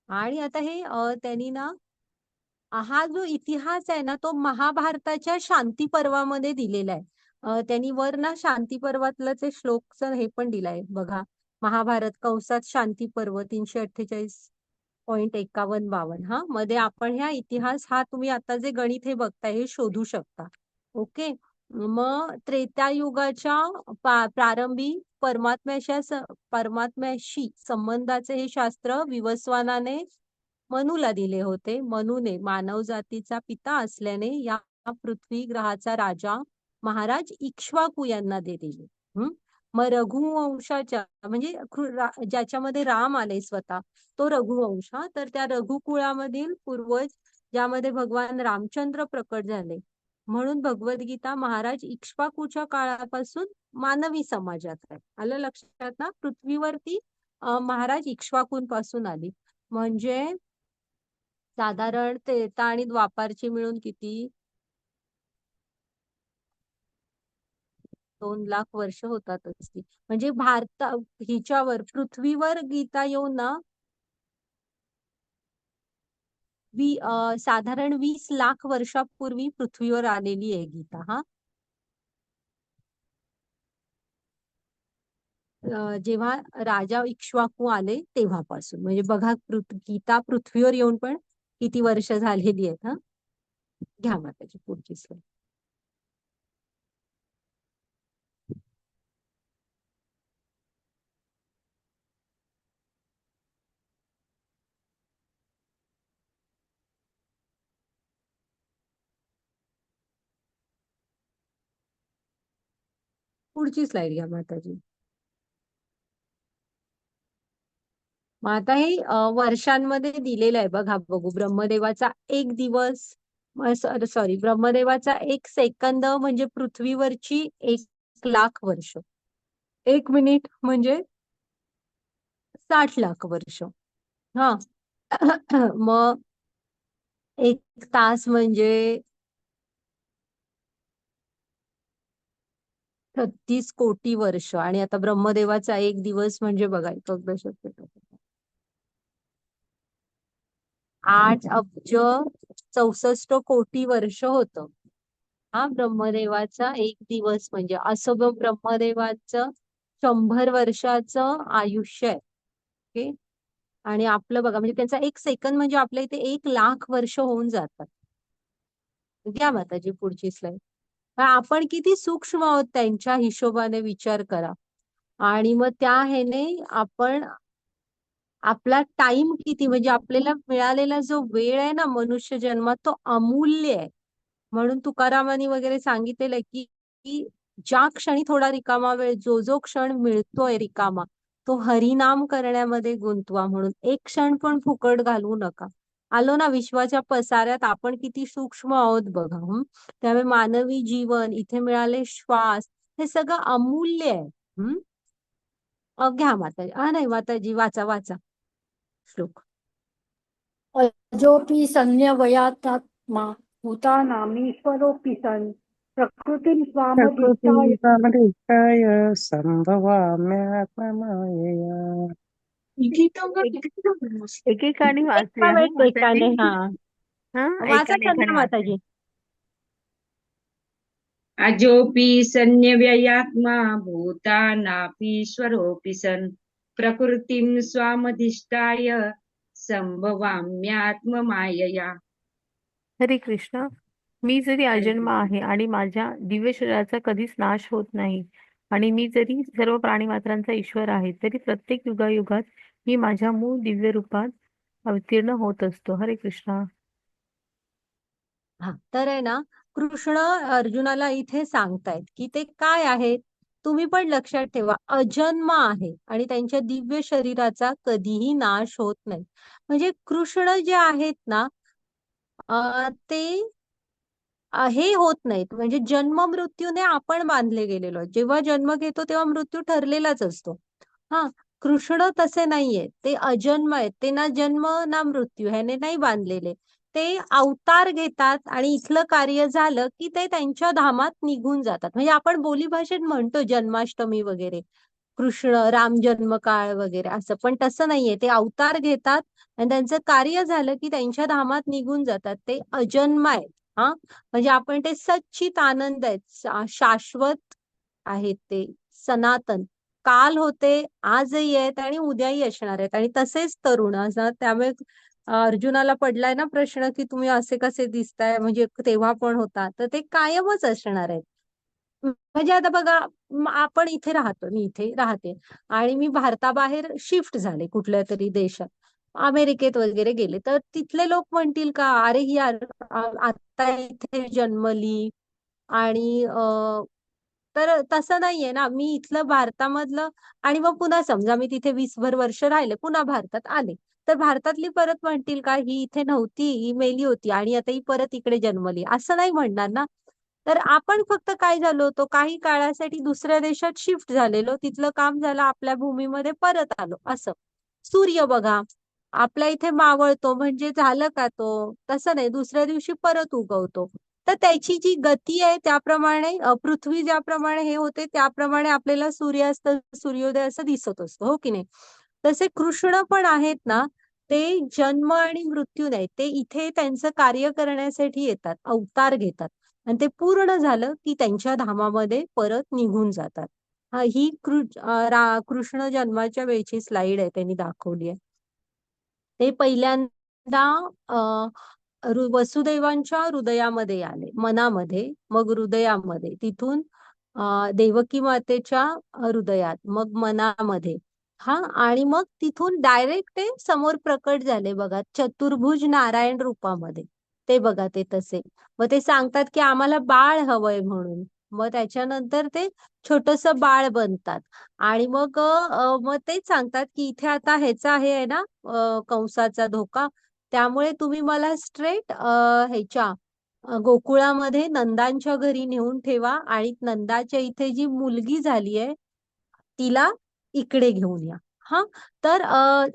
A: आणि आता हे त्यांनी ना हा जो इतिहास आहे ना तो महाभारताच्या शांती पर्वामध्ये दिलेला आहे. त्यांनी वर ना शांती पर्वातलं ते श्लोकचं हे पण दिलाय बघा. महाभारत कंसात शांती पर्व 348.51-52 हा मध्ये आपण ह्या इतिहास हा तुम्ही आता जे गणित हे बघताय हे शोधू शकता. ओके. मग त्रेतायुगाच्या प्रारंभी परमात्म्याशी संबंधाचे हे शास्त्र विवस्वानाने मनूला दिले होते. मनूने मानव जातीचा पिता असल्याने या पृथ्वी ग्रहाचा राजा महाराज इक्ष्वाकू यांना ते दिले. मग रघुवंशाच्या म्हणजे ज्याच्यामध्ये राम आले स्वतः तो रघुवंश तर त्या रघुकुळामधील पूर्वज ज्यामध्ये भगवान रामचंद्र प्रकट झाले म्हणून भगवद्गीता महाराज इक्ष्वाकूच्या काळापासून मानवी समाजात आहे. आलं लक्षात ना. पृथ्वीवरती महाराज इक्ष्वाकूंपासून आली. म्हणजे साधारण त्रेता आणि द्वापारची मिळून किती 2 लाख वर्ष होतात असती. म्हणजे हिच्यावर पृथ्वीवर गीता येऊन ना साधारण 20 लाख वर्षापूर्वी पृथ्वीवर आलेली आहे गीता. हा जेव्हा राजा इक्ष्वाकू आले तेव्हापासून म्हणजे बघा गीता पृथ्वीवर येऊन पण किती वर्ष झालेली आहेत. हा घ्या माताची पुढची स्लाईड. पुढची स्लाईड घ्या माताजी. मग आता हे वर्षांमध्ये दिलेलं आहे बघा. बघू ब्रह्मदेवाचा एक दिवस सॉरी ब्रह्मदेवाचा 1 सेकंद म्हणजे पृथ्वीवरची 1 लाख वर्ष. 1 मिनिट म्हणजे 60 लाख वर्ष. हा मग 1 तास म्हणजे 36 कोटी वर्ष. आणि आता ब्रह्मदेवाचा 1 दिवस म्हणजे बघा 8 अब्ज 64 कोटी वर्ष होतं. हा ब्रह्मदेवाचा 1 दिवस म्हणजे असं ब्रह्मदेवाचं 100 वर्षाचं आयुष्य आहे. ओके. आणि आपलं बघा म्हणजे त्यांचा 1 सेकंद म्हणजे आपल्या इथे 1 लाख वर्ष होऊन जातात. घ्या माताजी पुढची स्लाईड. आपण किती सूक्ष्म आहोत त्यांच्या हिशोबाने विचार करा. आणि मग त्या ह्याने आपण आपला टाइम किती म्हणजे आपल्याला मिळालेला जो वेळ आहे ना मनुष्य जन्मात तो अमूल्य आहे. म्हणून तुकारामांनी वगैरे सांगितलेलं आहे की ज्या क्षणी थोडा रिकामा वेळ जो क्षण मिळतोय रिकामा तो हरिनाम करण्यामध्ये गुंतवा. म्हणून 1 क्षण पण फुकट घालवू नका. आलो ना विश्वाच्या पसाऱ्यात आपण किती सूक्ष्म आहोत बघा. त्यामुळे मानवी जीवन इथे मिळाले श्वास हे सगळं अमूल्य आहे. घ्या माताजी. नाही माताजी वाचा वाचा श्लोक.
B: अजोपि संन्यवयात्मा भूतानामीश्वरोऽपि सन् प्रकृतिं स्वामधिष्ठाय
E: प्रकृतिसमधिष्ठाय सम्भवाम्यात्ममायया.
C: एकेकाने वाचूया हा माताजी.
A: एकाने हा
C: हा
A: वाचा
C: एकाने
A: चंद्रा माताजी.
F: अजोऽपि सन्न्यव्ययात्मा भूतानापीश्वरोऽपि सन् प्रकृतिं स्वामधिष्ठाय संभवाम्यात्ममायया.
C: हरे कृष्ण. मी जरी अजन्म आहे आणि माझ्या दिव्य शरीराचा कधीच नाश होत नाही आणि मी जरी सर्व प्राणीमात्रांचा ईश्वर आहे तरी प्रत्येक युगायुगात मी माझ्या मूळ दिव्य रूपात अवतीर्ण होत असतो. हरे कृष्ण.
A: हा तर आहे ना कृष्ण अर्जुनाला इथे सांगतायत की ते काय आहेत. तुम्ही पण लक्षात ठेवा अजन्म आहे आणि त्यांच्या दिव्य शरीराचा कधीही नाश होत नाही. म्हणजे कृष्ण जे आहेत ना ते हे होत नाहीत. म्हणजे जन्म मृत्यूने आपण बांधले गेलेलो. जेव्हा जन्म घेतो तेव्हा मृत्यू ठरलेलाच असतो. हा कृष्ण तसे नाहीये. ते अजन्म आहेत. ते ना जन्म ना मृत्यू ह्याने नाही बांधलेले. ते अवतार घेतात आणि इथलं कार्य झालं की ते त्यांच्या धामात निघून जातात. म्हणजे आपण बोलीभाषेत म्हणतो जन्माष्टमी वगैरे कृष्ण राम जन्म काळ वगैरे असं, पण तसं नाहीये. ते अवतार घेतात आणि त्यांचं कार्य झालं की त्यांच्या धामात निघून जातात. ते अजन्म आहेत. हा, म्हणजे आपण ते सच्चित आनंद आहेत, शाश्वत आहेत, ते सनातन काल होते, आजही आहेत आणि उद्याही असणार आहेत. आणि तसेच तरुण असं, त्यामुळे अर्जुनाला पडलाय ना प्रश्न की तुम्ही असे कसे दिसताय, म्हणजे तेव्हा पण होता, तर ते कायमच असणार आहेत. म्हणजे आता बघा, आपण इथे राहतो, मी इथे राहते आणि मी भारताबाहेर शिफ्ट झाले कुठल्या तरी देशात, अमेरिकेत वगैरे गेले, तर तिथले लोक म्हणतील का, अरे ही आता इथे जन्मली आणि तर तसं नाहीये ना. मी इथलं भारतामधलं आणि मग पुन्हा समजा मी तिथे 20 भर वर्ष राहिले, पुन्हा भारतात आले, तर भारतातली परत म्हणतील का, ही इथे नव्हती, ही मेली होती आणि आता ही परत इकडे जन्मली, असं नाही म्हणणार ना. तर आपण फक्त काय झालो होतो, काही काळासाठी दुसऱ्या देशात शिफ्ट झालेलो, तिथलं काम झालं, आपल्या भूमीमध्ये परत आलो असं. सूर्य बघा, आपल्या इथे मावळतो म्हणजे झालं का तो, तसं नाही, दुसऱ्या दिवशी परत उगवतो. तर त्याची जी गती आहे त्याप्रमाणे पृथ्वी ज्याप्रमाणे हे होते त्याप्रमाणे आपल्याला सूर्यास्त सूर्योदय असं दिसत असतो, हो की नाही. तसे कृष्ण पण आहेत ना, ते जन्म आणि मृत्यू नाही, ते इथे त्यांचं कार्य करण्यासाठी येतात, अवतार घेतात आणि ते पूर्ण झालं की त्यांच्या धामामध्ये परत निघून जातात. हा, ही कृष्ण जन्माच्या वेळची स्लाइड आहे, त्यांनी दाखवली आहे. ते पहिल्यांदा वसुदेवांच्या हृदयामध्ये आले, मनामध्ये, मग हृदयामध्ये, तिथून देवकी मातेच्या हृदयात, मग मनामध्ये. हा, आणि मग तिथून डायरेक्ट ते समोर प्रकट झाले बघा, चतुर्भुज नारायण रूपामध्ये. ते बघा, ते तसे. मग ते सांगतात की आम्हाला बाळ हवंय म्हणून. मग त्याच्यानंतर ते छोटस बाळ बनतात आणि मग तेच सांगतात की इथे आता ह्याचा हे आहे ना, कंसाचा धोका, त्यामुळे तुम्ही मला स्ट्रेट ह्याच्या गोकुळामध्ये नंदांच्या घरी नेऊन ठेवा आणि नंदाच्या इथे जी मुलगी झाली आहे तिला इकडे घेऊन या. हा, तर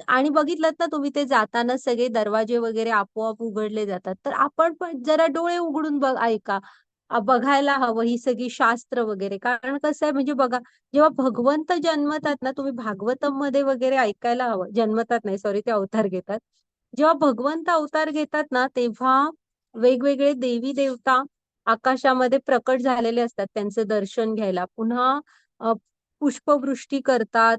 A: आणि बघितलं ना तुम्ही, ते जाताना सगळे दरवाजे वगैरे आपोआप उघडले जातात. तर आपण पण जरा डोळे उघडून ऐका, बघायला हवं ही सगळी शास्त्र वगैरे. कारण कसं आहे, म्हणजे बघा, जेव्हा भगवंत जन्मतात ना, तुम्ही भागवतम मध्ये वगैरे ऐकायला हवं, जन्मतात नाही, सॉरी, ते अवतार घेतात. जेव्हा भगवंत अवतार घेतात ना, तेव्हा वेगवेगळे देवी देवता आकाशामध्ये प्रकट झालेले असतात त्यांचं दर्शन घ्यायला. पुन्हा पुष्पवृष्टी करतात,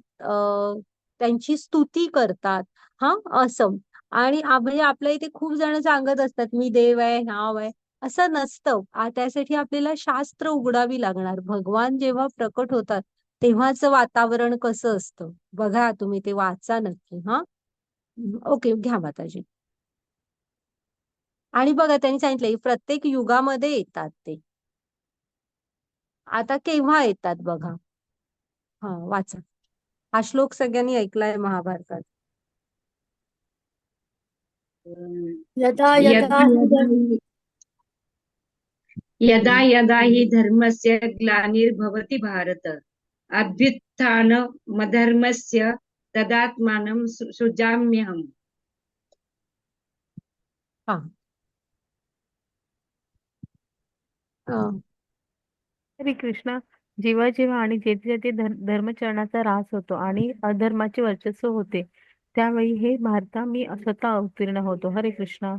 A: त्यांची स्तुती करतात. हा, असं. आणि म्हणजे आपल्या इथे खूप जण सांगत असतात मी देव आहे, ह्याव आहे, असं नसतं. त्यासाठी आपल्याला शास्त्र उघडावी लागणार. भगवान जेव्हा प्रकट होतात तेव्हाच वातावरण कसं असतं बघा, तुम्ही ते वाचा नक्की. हा, ओके, घ्या माताजी. आणि बघा, त्यांनी सांगितलंय प्रत्येक युगामध्ये येतात ते. आता केव्हा येतात बघा. हा, वाचा. हा श्लोक सगळ्यांनी ऐकलाय महाभारतात.
B: यदा
F: यदा
B: यदा हि धर्म-
F: यदा यदा हि धर्मस्य ग्लानिर्भवति भारत अभ्युत्थानमधर्मस्य तदात्मानं सृजाम्यहम्.
A: हा, अं,
C: हरे कृष्ण. जेव्हा जेव्हा आणि जेथे जेथे धर्मचरणाचा ऱ्हास होतो आणि अधर्माचे वर्चस्व होते, त्यावेळी हे भारता मी स्वतः अवतीर्ण होतो. हरे कृष्ण.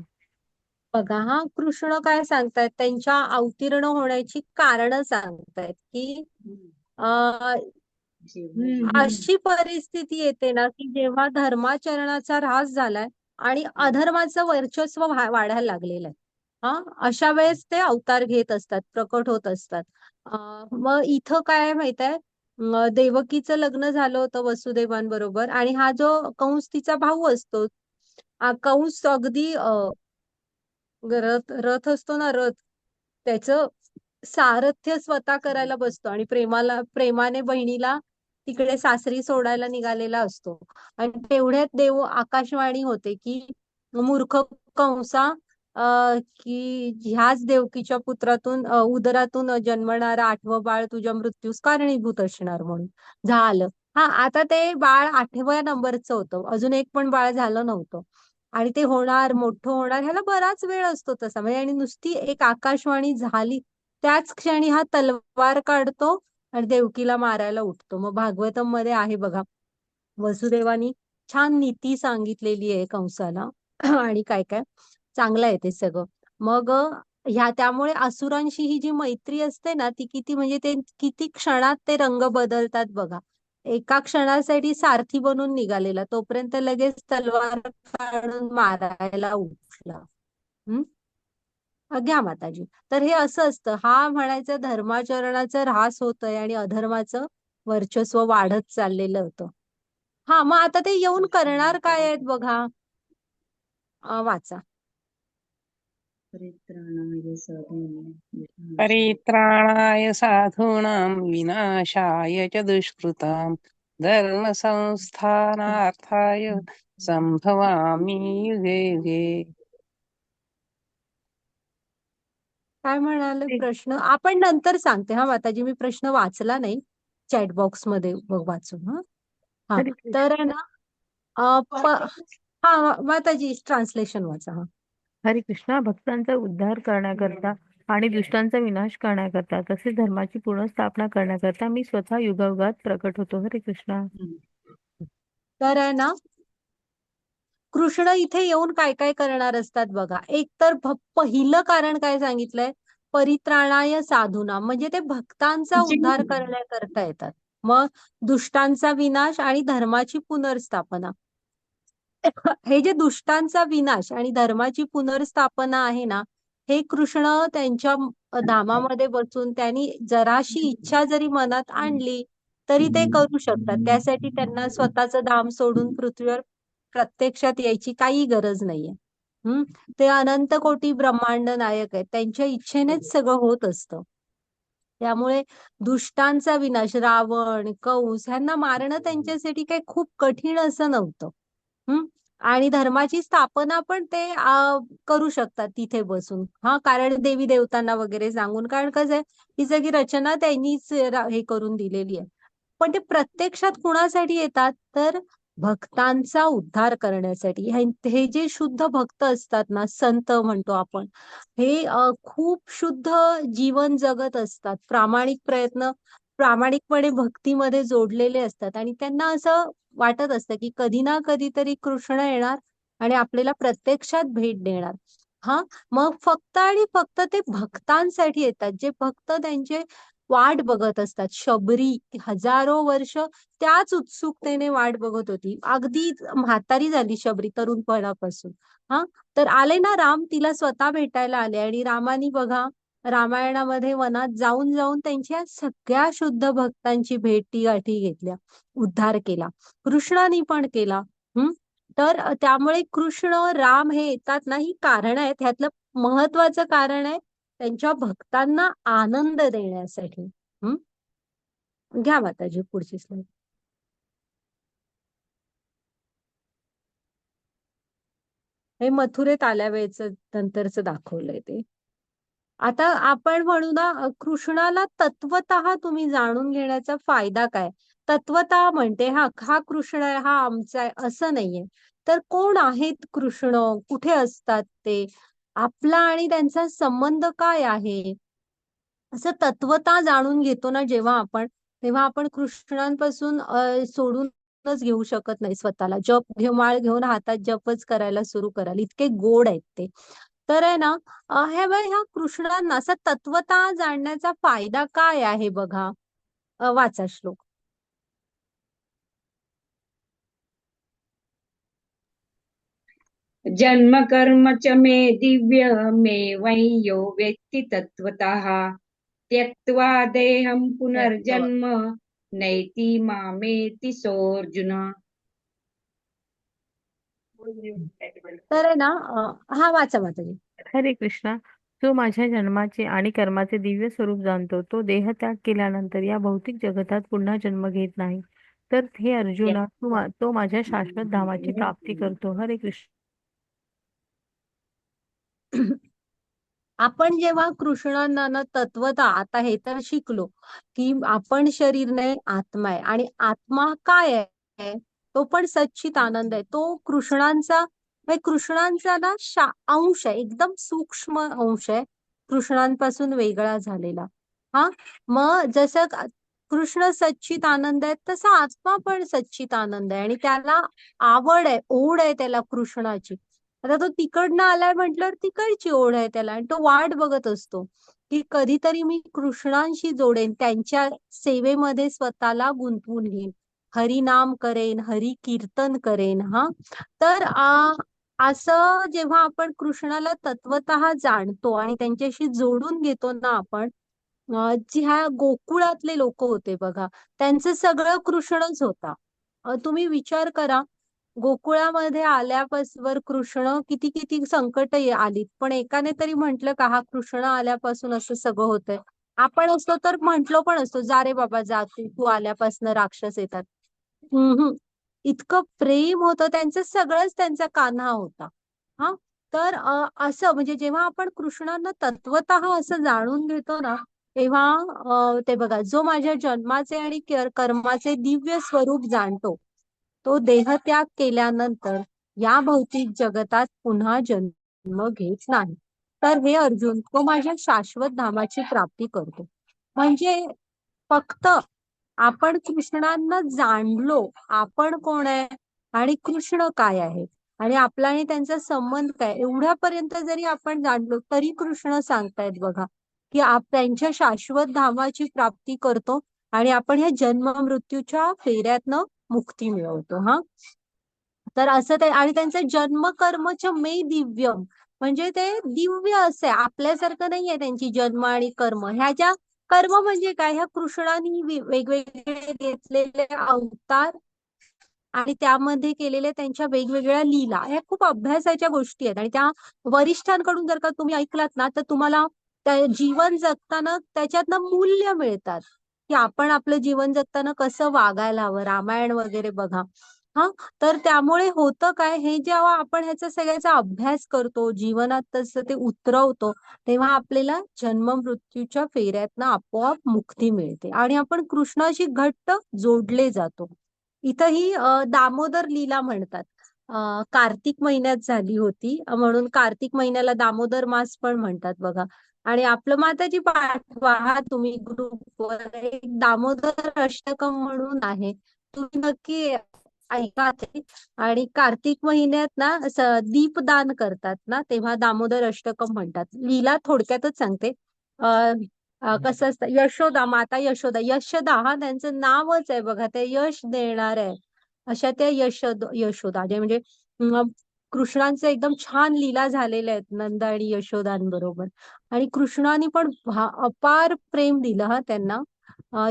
A: बघा, हा कृष्ण काय सांगतायत, त्यांच्या अवतीर्ण होण्याची कारण सांगतायत की अशी परिस्थिती येते ना की जेव्हा धर्माचरणाचा ऱ्हास झालाय आणि अधर्माचं वर्चस्व वाढायला लागलेलं आहे. हा, अशा वेळेस ते अवतार घेत असतात, प्रकट होत असतात. मग इथं काय माहित आहे, देवकीचं लग्न झालं होतं वसुदेवांबरोबर आणि हा जो कंस तिचा भाऊ असतो, कंस अगदी रथ रथ असतो ना, रथ, त्याचं सारथ्य स्वतः करायला बसतो आणि प्रेमाने बहिणीला तिकडे सासरी सोडायला निघालेला असतो. आणि तेवढ्यात देव आकाशवाणी होते की मूर्ख कंसा, की ह्याच देवकीच्या पुत्रातून उदरातून जन्मणारा 8वं बाळ तुझ्या मृत्यूस कारणीभूत असणार म्हणून. झालं. हा, आता ते बाळ 8व्या नंबरचं होतं, अजून एक पण बाळ झालं नव्हतं आणि ते होणार, मोठं होणार, ह्याला बराच वेळ असतो तसा. म्हणजे आणि नुसती एक आकाशवाणी झाली त्याच क्षणी हा तलवार काढतो आणि देवकीला मारायला उठतो. मग भागवतम मध्ये आहे बघा, वसुदेवानी छान नीती सांगितलेली आहे कंसाला आणि काय काय चांगलं आहे ते सगळं. मग त्यामुळे असुरांशी ही जी मैत्री असते ना, ती किती म्हणजे ते किती क्षणात ते रंग बदलतात बघा. एका क्षणासाठी सारथी बनून निघालेला, तोपर्यंत लगेच तलवार काढून मारायला उठला. हम्म. घ्या माताजी. तर हे असं असतं, हा म्हणायचं धर्माचरणाचं ऱ्हास होतंय आणि अधर्माचं वर्चस्व वाढत चाललेलं होतं. हा, मग आता ते येऊन करणार काय आहेत बघा. वाचा.
F: परित्राणाय साधूनां
E: परित्राणाय साधूनां विनाशाय च दुष्कृतां धर्म संस्थानार्थाय संभवामि युगे युगे.
A: काय म्हणाले प्रश्न? आपण नंतर सांगते हा माताजी, मी प्रश्न वाचला नाही चॅट बॉक्स मध्ये, बघ वाचून. हा
C: हरे
A: तर
C: कृष्ण.
A: आहे ना, हा माताजी ट्रान्सलेशन वाचा. हा.
C: हरे कृष्णा. भक्तांचा उद्धार करण्याकरता आणि दुष्टांचा विनाश करण्याकरता तसेच धर्माची पुनर्स्थापना करण्याकरता मी स्वतः युगायुगात प्रकट होतो. हरे कृष्णा.
A: तर आहे ना, कृष्ण इथे येऊन काय काय करणार असतात बघा. एक तर पहिलं कारण काय सांगितलंय, परित्राणाय साधूना, म्हणजे ते भक्तांचा उद्धार करण्याकरता येतात. मग दुष्टांचा विनाश आणि धर्माची पुनर्स्थापना. हे जे दुष्टांचा विनाश आणि धर्माची पुनर्स्थापना आहे ना, हे कृष्ण त्यांच्या धामामध्ये बसून त्यांनी जराशी इच्छा जरी मनात आणली तरी ते करू शकतात. त्यासाठी त्यांना स्वतःचं धाम सोडून पृथ्वीवर प्रत्यक्षात यायची काही गरज नाहीये. ते अनंत कोटी ब्रह्मांड नायक आहेत, त्यांच्या इच्छेनेच सगळं होत असतं. त्यामुळे दुष्टांचा विनाश, रावण, कंस ह्यांना मारणं त्यांच्यासाठी काही खूप कठीण असं नव्हतं. आणि धर्माची स्थापना पण ते करू शकतात तिथे बसून. कारण देवी देवतांना वगैरे सांगून, कारण कसं आहे, ही सगळी रचना त्यांनीच हे करून दिलेली आहे. पण ते प्रत्यक्षात कुणासाठी येतात, तर भक्तांचा उद्धार करण्यासाठी. हे जे शुद्ध भक्त असतात ना, संत म्हणतो आपण, हे खूप शुद्ध जीवन जगत असतात, प्रामाणिक प्रयत्न, प्रामाणिकपणे भक्तीमध्ये जोडलेले असतात आणि त्यांना असं वाटत असतं की कधी ना कधीतरी कृष्ण येणार आणि आपल्याला प्रत्यक्षात भेट देणार. मग फक्त आणि फक्त ते भक्तांसाठी येतात, जे भक्त त्यांचे वाट बघत असतात. शबरी हजारो वर्ष त्याच उत्सुकतेने वाट बघत होती, अगदी म्हातारी झाली शबरी तरुणपणापासून. तर आले ना राम, तिला स्वतः भेटायला आले आणि रामानी बघा रामायणामध्ये वनात जाऊन जाऊन त्यांच्या सगळ्या शुद्ध भक्तांची भेटी गाठी घेतल्या, उद्धार केला. कृष्णाने पण केला. तर त्यामुळे कृष्ण राम हे येतात ना, ही कारण आहेत. ह्यातलं महत्वाचं कारण आहे त्यांच्या भक्तांना आनंद देण्यासाठी. घ्या माताजी पुढची स्लाईड. हे मथुरेत आल्या वेळेचं नंतरच दाखवलंय ते. आता आपण म्हणू ना, कृष्णाला तत्वतः तुम्ही जाणून घेण्याचा फायदा काय. तत्वतः म्हणते, हा कृष्ण आहे, हा आमचा आहे, असं नाहीये. तर कोण आहेत कृष्ण, कुठे असतात ते, आपला आणि त्यांचा संबंध काय आहे, असं तत्वतः जाणून घेतो ना जेव्हा आपण, तेव्हा आपण कृष्णांपासून सोडूनच घेऊ शकत नाही स्वतःला. जप माळ घेऊन हातात जपच करायला सुरू कराल, इतके गोड आहेत ते. तर आहे ना, ह्या कृष्णांना असं तत्वतः जाणण्याचा फायदा काय आहे बघा. वाचा श्लोक.
F: जन्म कर्म च मे दिव्य मे वै यो वेत्ति तत्वतः त्यक्त्वा देहं पुनर्जन्म नैति मामेति सोऽर्जुन.
A: तर आहे ना, वाचा माताजी.
C: हरे कृष्णा. जो माझ्या जन्माचे आणि कर्माचे दिव्य स्वरूप जाणतो, तो देहत्याग केल्यानंतर या भौतिक जगतात पुन्हा जन्म घेत नाही. तर हे अर्जुना, तो माझ्या शाश्वत धामाची प्राप्ती करतो. हरे कृष्ण.
A: आपण जेव्हा कृष्णांना ना तत्वतः, आता हे तर शिकलो की आपण शरीर नाही, आत्मा आहे. आणि आत्मा काय आहे, तो पण सच्चित आनंद आहे. तो कृष्णांचा ना अंश आहे, एकदम सूक्ष्म अंश आहे, कृष्णांपासून वेगळा झालेला. मग जसं कृष्ण सच्चित आनंद आहे तसा आत्मा पण सच्चित आनंद आहे आणि त्याला आवड आहे, ओढ आहे त्याला कृष्णाची. आता तो तिकडनं आलाय म्हटल्यावर तिकडची ओढ आहे त्याला आणि तो वाट बघत असतो की कधीतरी मी कृष्णांशी जोडेन, त्यांच्या सेवेमध्ये स्वतःला गुंतवून घेईन, हरिनाम करेन, हरी कीर्तन करेन. हा तर असं जेव्हा आपण कृष्णाला तत्वतः जाणतो आणि त्यांच्याशी जोडून घेतो ना आपण, जी ह्या गोकुळातले लोक होते बघा, त्यांचं सगळं कृष्णच होता. तुम्ही विचार करा, गोकुळामध्ये आल्यापासून कृष्ण किती किती संकट आलीत, पण एकाने तरी म्हंटल का हा कृष्ण आल्यापासून असं सगळं होतंय? आपण असतो तर म्हंटलो पण असतो, जा रे बाबा जा, तू आल्यापासून राक्षस येतात. हम्म. इतकं प्रेम होतं त्यांचं, सगळंच त्यांचा कान्हा होता. हा तर असं म्हणजे जेव्हा आपण कृष्णांना तत्वतः असं जाणून घेतो ना, तेव्हा ते बघा, जो माझ्या जन्माचे आणि कर्माचे दिव्य स्वरूप जाणतो, तो देहत्याग केल्यानंतर या भौतिक जगतात पुन्हा जन्म घेत नाही. तर हे अर्जुन, तो माझ्या शाश्वत धामाची प्राप्ती करतो. म्हणजे फक्त आपण कृष्णांना जाणलो, आपण कोण आहे आणि कृष्ण काय आहे आणि आपला आणि त्यांचा संबंध काय, एवढ्यापर्यंत जरी आपण जाणलो तरी कृष्ण सांगतायत बघा की त्यांच्या शाश्वत धामाची प्राप्ती करतो आणि आपण ह्या जन्म मृत्यूच्या फेऱ्यातनं मुक्ती मिळवतो. हा तर असं ते, आणि त्यांचं जन्म कर्मच मे दिव्यम, म्हणजे ते दिव्य असे, आपल्यासारखं नाहीये त्यांची जन्म आणि कर्म. ह्या ज्या कर्म म्हणजे काय, ह्या कृष्णाने वेगवेगळे घेतलेले अवतार आणि त्यामध्ये केलेल्या त्यांच्या वेगवेगळ्या लीला, ह्या खूप अभ्यासाच्या गोष्टी आहेत आणि त्या वरिष्ठांकडून जर का तुम्ही ऐकलात ना, तर तुम्हाला जीवन जगताना त्याच्यातनं मूल्य मिळतात की आपण आपलं जीवन जगताना कसं वागायला हवं. रामायण वगैरे बघा. हा तर त्यामुळे होतं काय, हे जेव्हा आपण ह्याचा सगळ्याचा अभ्यास करतो, जीवनात तसं ते उतरवतो, तेव्हा आपल्याला जन्म मृत्यूच्या फेऱ्यातनं आपोआप मुक्ती मिळते आणि आपण कृष्णाशी घट्ट जोडले जातो. इथं ही दामोदर लीला म्हणतात. कार्तिक महिन्यात झाली होती, म्हणून कार्तिक महिन्याला दामोदर मास पण म्हणतात बघा. आणि आपलं माताजी पाठवा हा तुम्ही ग्रुपवर, एक दामोदर अष्टकम म्हणून आहे, तुम्ही नक्की ऐका ते. आणि कार्तिक महिन्यात ना दीपदान करतात ना, तेव्हा दामोदर अष्टकम म्हणतात. लीला थोडक्यातच सांगते. कसं असतं, यशोदा, माता यशोदा, यशदा हा त्यांचं नावच आहे बघा, ते यश देणार आहे अशा त्या यशोदा जे म्हणजे कृष्णांचे एकदम छान लीला झालेल्या आहेत नंद आणि यशोदांबरोबर. आणि कृष्णाने पण अपार प्रेम दिलं हा त्यांना.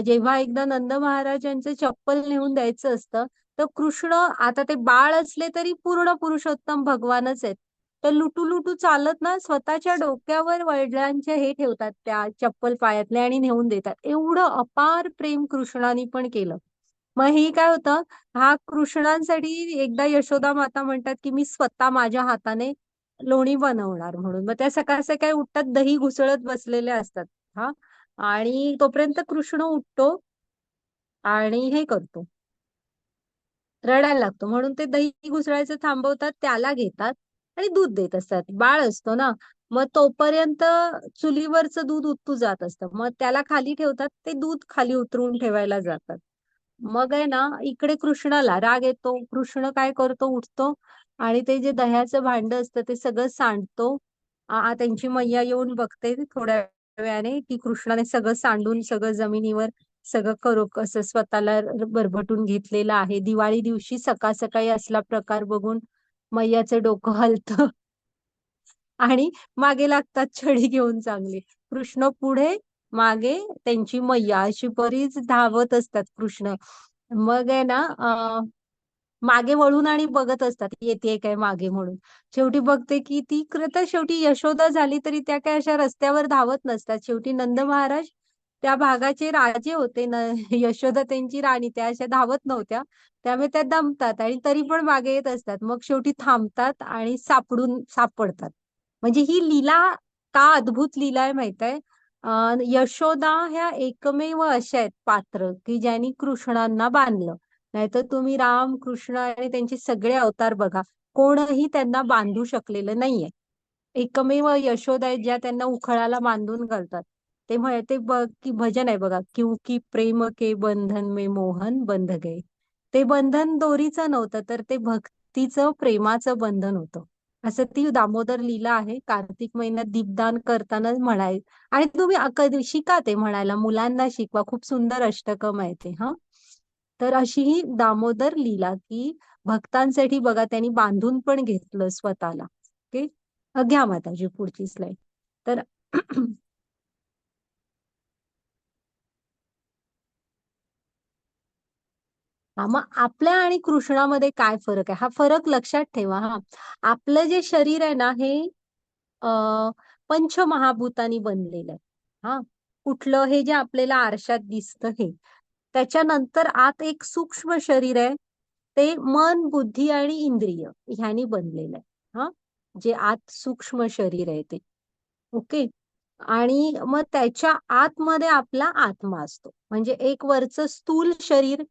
A: जेव्हा एकदा नंद महाराजांचं चप्पल नेऊन द्यायचं असतं, तर कृष्ण, आता ते बाळ असले तरी पूर्ण पुरुषोत्तम भगवानच आहेत, तर लुटू लुटू चालत ना स्वतःच्या डोक्यावर वडिलांचे हे ठेवतात, त्या चप्पल पायातले, आणि नेऊन देतात. एवढं अपार प्रेम कृष्णाने पण केलं. मग हे काय होतं, हा कृष्णांसाठी एकदा यशोदा माता म्हणतात की मी स्वतः माझ्या हाताने लोणी बनवणार म्हणून. मग त्या सकाळ सकाळी उठतात, दही घुसळत बसलेले असतात. हा आणि तोपर्यंत कृष्ण उठतो आणि हे करतो, रडायला लागतो, म्हणून ते दही घुसळायचं थांबवतात, त्याला घेतात आणि दूध देत असतात. बाळ असतो ना, मग तोपर्यंत चुलीवरचं दूध उतू जात असतं, मग त्याला खाली ठेवतात, ते दूध खाली उतरून ठेवायला जातात. मग आहे ना, इकडे कृष्णाला राग येतो, कृष्ण काय करतो, उठतो आणि ते जे दह्याचं भांड असतं ते सगळं सांडतो. त्यांची मैया येऊन बघते थोड्या वेळाने की कृष्णाने सगळं सांडून सगळं जमिनीवर सगळं करू असं स्वतःला बरबटून घेतलेलं आहे. दिवाळी दिवशी सकाळ सकाळी असला प्रकार बघून मैयाचं डोकं हलतं आणि मागे लागतात छडी घेऊन चांगली. कृष्ण पुढे, मागे त्यांची मैया, अशी बरीच धावत असतात कृष्ण. मग आहे ना मागे वळून आणि बघत असतात येते काय मागे म्हणून. शेवटी बघते की ती तर शेवटी यशोदा झाली तरी त्या काय अशा रस्त्यावर धावत नसतात. शेवटी नंद महाराज त्या भागाचे राजे होते यशोदा त्यांची राणी, त्या अशा धावत नव्हत्या, त्यामुळे त्या दमतात आणि तरी पण मागे येत असतात. मग शेवटी थांबतात आणि सापडतात. म्हणजे ही लीला का अद्भुत लीला आहे माहित आहे. यशोदा ह्या एकमेव अशा आहेत पात्र की ज्यांनी कृष्णांना बांधलं. नाहीतर तुम्ही राम कृष्ण आणि त्यांचे सगळे अवतार बघा, कोणही त्यांना बांधू शकलेलं नाहीये. एकमेव यशोदा आहेत ज्या त्यांना उखळाला बांधून घालतात. ते की भजन आहे बघा, क्योंकि प्रेम के बंधन में मोहन बंध गए. ते बंधन दोरीचं नव्हतं, तर ते भक्तीचं प्रेमाचं बंधन होतं. असं ती दामोदर लीला आहे. कार्तिक महिन्यात दीपदान करताना म्हणाय. आणि तुम्ही कधी शिका ते म्हणायला, मुलांना शिकवा, खूप सुंदर अष्टकम आहे ते. हा, तर अशी ही दामोदर लीला की भक्तांसाठी बघा त्यांनी बांधून पण घेतलं स्वतःला. ओके, घ्या माताजी पुढची स्लाइड. तर हा, मग आपल्या आणि कृष्णामध्ये काय फरक आहे, हा फरक लक्षात ठेवा. हा, आपलं जे शरीर आहे ना, हे पंचमहाभूतांनी बनलेलं आहे. हा, कुठलं, हे जे आपल्याला आरशात दिसतं हे, त्याच्यानंतर आत एक सूक्ष्म शरीर आहे, ते मन, बुद्धी आणि इंद्रिय ह्यांनी बनलेलं आहे. हा, जे आत सूक्ष्म शरीर आहे ते. ओके, आणि मग त्याच्या आतमध्ये आपला आत्मा असतो. म्हणजे एक वरचं स्थूल शरीर,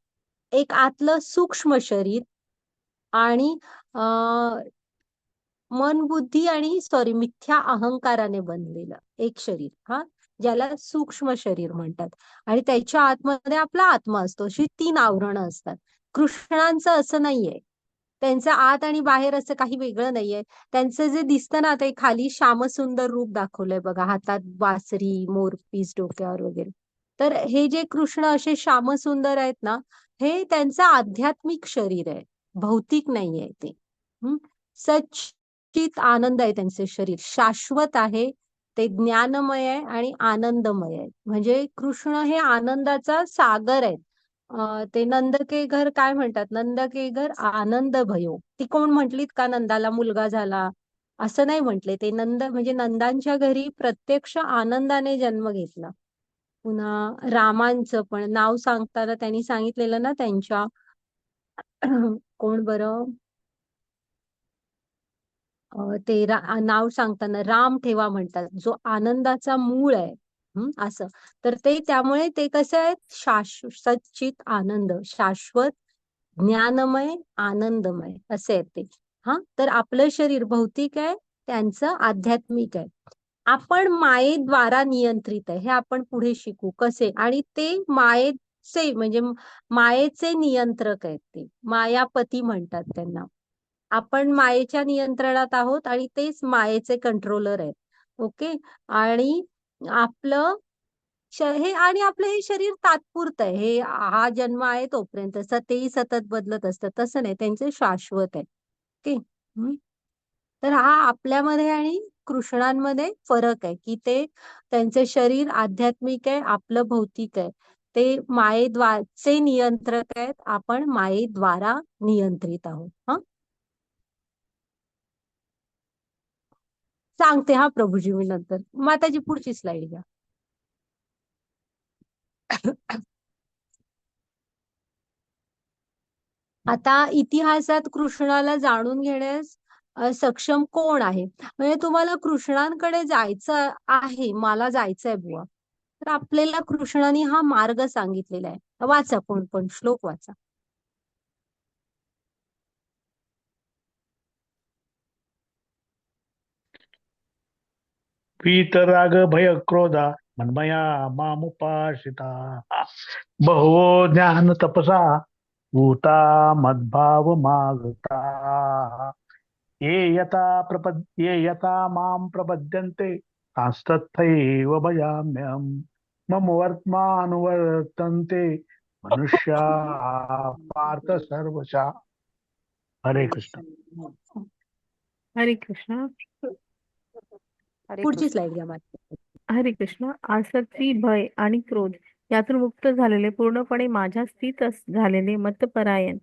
A: एक आतलं सूक्ष्म शरीर, आणि मन, बुद्धी आणि मिथ्या अहंकाराने बनलेलं एक शरीर, हा, ज्याला सूक्ष्म शरीर म्हणतात. आणि त्याच्या आतमध्ये आपला आत्मा असतो. अशी 3 आवरणं असतात. कृष्णांचं असं नाहीये. त्यांचं आत आणि बाहेर असं काही वेगळं नाहीये. त्यांचं जे दिसतं ना, ते खाली श्यामसुंदर रूप दाखवलंय बघा, हातात बासरी, मोरपीस डोक्यावर वगैरे. तर हे जे कृष्ण असे श्यामसुंदर आहेत ना, हे त्यांचं आध्यात्मिक शरीर आहे, भौतिक नाहीये ते. सच्चित आनंद आहे त्यांचे शरीर, शाश्वत आहे ते, ज्ञानमय आहे आणि आनंदमय आहे. म्हणजे कृष्ण हे आनंदाचा सागर आहेत. ते नंद के घर काय म्हणतात, नंद के घर आनंद भयो. ती कोण म्हटलीत का नंदाला मुलगा झाला, असं नाही म्हटले. ते नंद म्हणजे नंदांच्या घरी प्रत्यक्ष आनंदाने जन्म घेतला. पुन्हा रामांचं पण नाव सांगताना त्यांनी सांगितलेलं ना, त्यांच्या कोण बरं, नाव सांगताना राम ठेवा म्हणतात, जो आनंदाचा मूळ आहे. असं, तर ते त्यामुळे ते कसं आहे, सच्चित आनंद, शाश्वत, ज्ञानमय, आनंदमय असे आहेत ते. हा, तर आपलं शरीर भौतिक आहे, त्यांचं आध्यात्मिक आहे. आपण मायेद्वारा नियंत्रित आहे, हे आपण पुढे शिकू कसे. आणि ते मायेचे म्हणजे मायेचे नियंत्रक आहेत, ते मायापती म्हणतात त्यांना. आपण मायेच्या नियंत्रणात आहोत आणि तेच मायेचे कंट्रोलर आहेत. ओके, आणि आपलं हे आणि आपलं हे शरीर तात्पुरतं आहे. हे हा जन्म आहे तोपर्यंत, तेही सतत बदलत असतं, तसं नाही, त्यांचे शाश्वत आहे. ओके, तर हा आपल्यामध्ये आणि कृष्णांमध्ये फरक आहे, की ते त्यांचे शरीर आध्यात्मिक आहे, आपलं भौतिक आहे. ते मायेद्वारचे नियंत्रक आहेत, आपण मायेद्वारा नियंत्रित आहोत. हा, सांगते हा प्रभूजी मी नंतर. माताजी पुढची स्लाइड घ्या. आता इतिहासात कृष्णाला जाणून घेण्यास सक्षम कोण आहे, म्हणजे तुम्हाला कृष्णांकडे जायचं आहे, मला जायचंय बुवा, तर आपल्याला कृष्णाने हा मार्ग सांगितलेला आहे. वाचा, कोण पण श्लोक वाचा.
D: वीतराग भय क्रोधा मन्मया मामुपाश्रिता बहवो ज्ञान तपसा भूता मद्भाव मागता ये यता मां प्रपद्यन्ते तांस्तथैव भजाम्यहम् मम वर्त्मानुवर्तन्ते मनुष्या पार्थ सर्वशः. हरे कृष्ण.
C: हरे कृष्ण.
A: पुढची स्लाइड घ्या माता.
C: हरे कृष्ण. आसक्ती, भय आणि क्रोध यातून मुक्त झालेले, पूर्णपणे माझ्या स्थित झालेले मतपरायण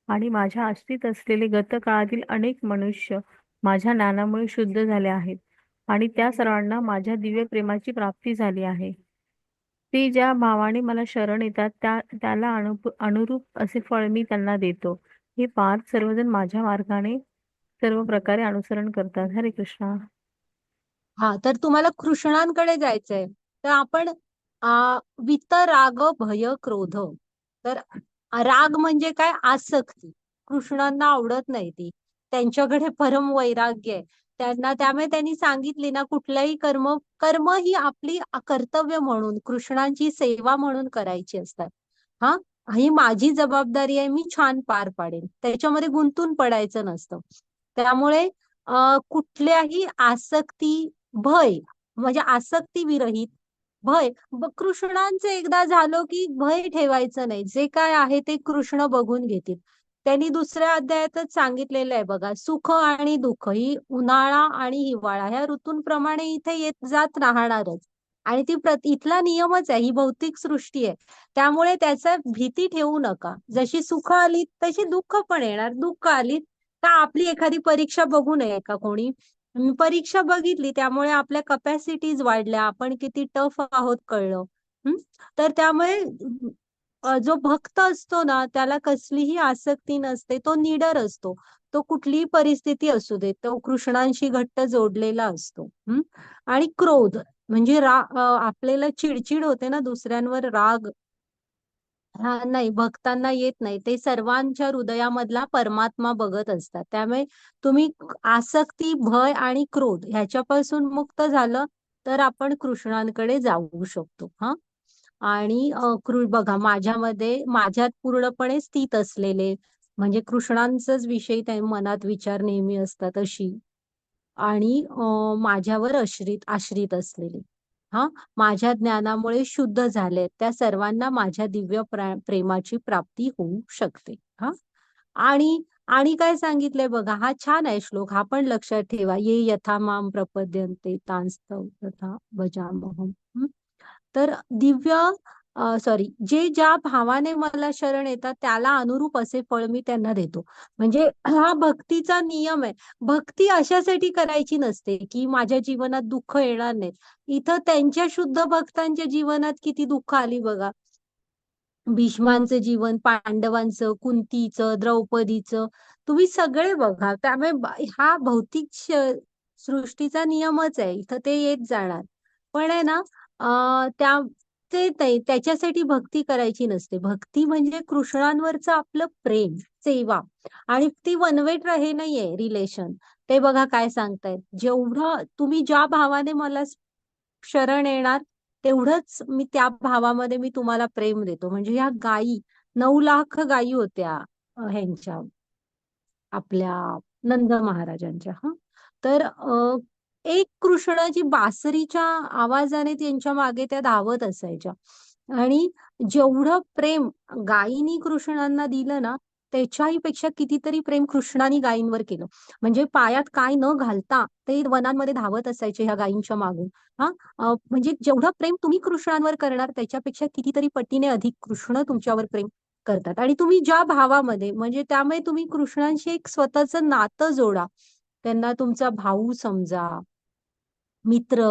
C: आणि माझ्या आश्रित असलेले गतकाळातील अनेक मनुष्य माझ्या ज्ञानामुळे शुद्ध झाले आहेत आणि त्या सर्वांना माझ्या दिव्य प्रेमाची प्राप्ती झाली आहे. ते ज्या भावाने मला शरण येतात त्याला अनुरूप असे फळ मी त्यांना देतो. हे पार्थ, सर्वजण माझ्या मार्गाने सर्व प्रकारे अनुसरण करतात. हरे कृष्ण.
A: हा, तर तुम्हाला कृष्णांकडे जायचंय, तर आपण वितराग भय क्रोध. तर राग म्हणजे काय, आसक्ती. कृष्णांना आवडत नाही ती, त्यांच्याकडे परम वैराग्य आहे. त्यामुळे त्यांनी सांगितले ना, कुठल्याही कर्म ही आपली कर्तव्य म्हणून, कृष्णांची सेवा म्हणून करायची असतात. हा, ही माझी जबाबदारी आहे, मी छान पार पाडेन, त्याच्यामध्ये गुंतून पडायचं नसतं. त्यामुळे कुठल्याही भय म्हणजे आसक्ती विरहित कृष्णांचं एकदा झालं की भय ठेवायचं नाही, जे काय आहे ते कृष्ण बघून घेतील. त्यांनी दुसऱ्या अध्यायातच सांगितलेलं आहे बघा, सुख आणि दुःख ही उन्हाळा आणि हिवाळा ह्या ऋतूंप्रमाणे इथे येत जात राहणारच. आणि इथला नियमच आहे, ही भौतिक सृष्टी आहे. त्यामुळे त्याचा भीती ठेवू नका. जशी सुख आली तशी दुःख पण येणार. दुःख आली तर आपली एखादी परीक्षा बघू नये का कोणी? परीक्षा बघितली, त्यामुळे आपल्या कपॅसिटीज वाढल्या, आपण किती टफ आहोत कळलं. तर त्यामुळे जो भक्त असतो ना, त्याला कसलीही आसक्ती नसते, तो निडर असतो. तो कुठलीही परिस्थिती असू दे, तो कृष्णांशी घट्ट जोडलेला असतो. आणि क्रोध म्हणजे आपल्याला चिडचिड होते ना, दुसऱ्यांवर राग, हा नाही, भक्तांना येत नाही. ते सर्वांच्या हृदयामधला परमात्मा बघत असतात. त्यामुळे तुम्ही आसक्ती, भय आणि क्रोध ह्याच्यापासून मुक्त झालं तर आपण कृष्णांकडे जाऊ शकतो. हा, आणि बघा, माझ्यात पूर्णपणे स्थित असलेले म्हणजे कृष्णांचाच विषयी त्या मनात विचार नेहमी असतात अशी, आणि माझ्यावर आश्रित असलेले, हा, माझ्या ज्ञानामुळे शुद्ध झाले, त्या सर्वांना माझ्या दिव्य प्रेमाची प्राप्ती होऊ शकते. हा, आणि आणि काय सांगितलंय बघा, हा छान आहे श्लोक, हा पण लक्षात ठेवा. ये यथा माम प्रपद्यन्ते तांस्तव तथा भजाम्यहम्. तर जे ज्या भावाने मला शरण येतात त्याला अनुरूप असे फळ मी त्यांना देतो. म्हणजे हा भक्तीचा नियम आहे. भक्ती अशासाठी करायची नसते की माझ्या जीवनात दुःख येणार नाही. इथं त्यांच्या शुद्ध भक्तांच्या जीवनात किती दुःख आली बघा. भीष्मांचं जीवन, पांडवांचं, कुंतीचं, द्रौपदीचं, तुम्ही सगळे बघा. त्यामुळे हा भौतिक सृष्टीचा नियमच आहे, इथं ते येत जाणार. पण आहे ना, त्याच्यासाठी भक्ती करायची नसते. भक्ती म्हणजे कृष्णांवरचं आपलं प्रेम, सेवा. आणि ती वनवेट हे नाहीये रिलेशन. ते बघा काय सांगतायत, जेवढं तुम्ही ज्या भावाने मला शरण येणार, तेवढंच मी त्या भावामध्ये मी तुम्हाला प्रेम देतो. म्हणजे ह्या गायी 9 लाख गायी होत्या ह्यांच्या, आपल्या नंद महाराजांच्या. तर एक कृष्णाची बासरीच्या आवाजाने त्यांच्या मागे त्या धावत असायच्या. आणि जेवढं प्रेम गायीनी कृष्णांना दिलं ना, त्याच्याही पेक्षा कितीतरी प्रेम कृष्णाने गायींवर केलं. म्हणजे पायात काय न घालता ते वनांमध्ये धावत असायचे ह्या गायींच्या मागून. हा, म्हणजे जेवढं प्रेम तुम्ही कृष्णांवर करणार, त्याच्यापेक्षा कितीतरी पटीने अधिक कृष्ण तुमच्यावर प्रेम करतात. आणि तुम्ही ज्या भावामध्ये, म्हणजे त्यामुळे तुम्ही कृष्णांशी एक स्वतःचं नातं जोडा. त्यांना तुमचा भाऊ समजा, मित्र,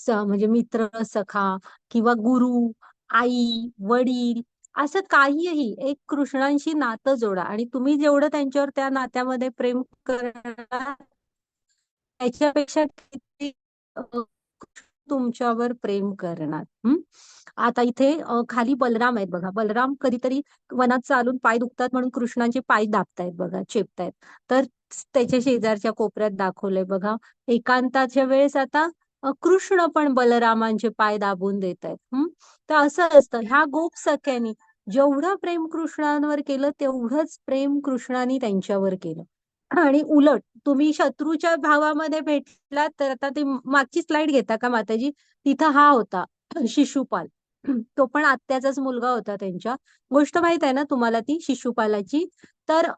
A: म्हणजे मित्र, सखा किंवा गुरु, आई, वडील, असं काहीही एक कृष्णांशी नातं जोडा. आणि तुम्ही जेवढं त्यांच्यावर त्या नात्यामध्ये प्रेम करणार, त्याच्यापेक्षा किती तुमच्यावर प्रेम करणार. आता इथे खाली बलराम आहेत बघा. बलराम कधीतरी वनात चालून पाय दुखतात म्हणून कृष्णांचे पाय दाबतायत बघा, चेपतायत. तर त्याच्या शेजारच्या कोपऱ्यात दाखवलंय बघा, एकांताच्या वेळेस आता कृष्ण पण बलरामांचे पाय दाबून देत आहेत. तर असं असतं, ह्या गोप सख्यांनी जेवढं प्रेम कृष्णांवर केलं, तेवढंच प्रेम कृष्णाने त्यांच्यावर केलं. आणि उलट तुम्ही शत्रूच्या भावामध्ये भेटलात, तर आता ती मागची स्लाइड घेता का माताजी? तिथं हा होता शिशुपाल. तो पण आत्याचाच मुलगा होता त्यांच्या. गोष्ट माहित आहे ना तुम्हाला ती शिशुपालाची? तर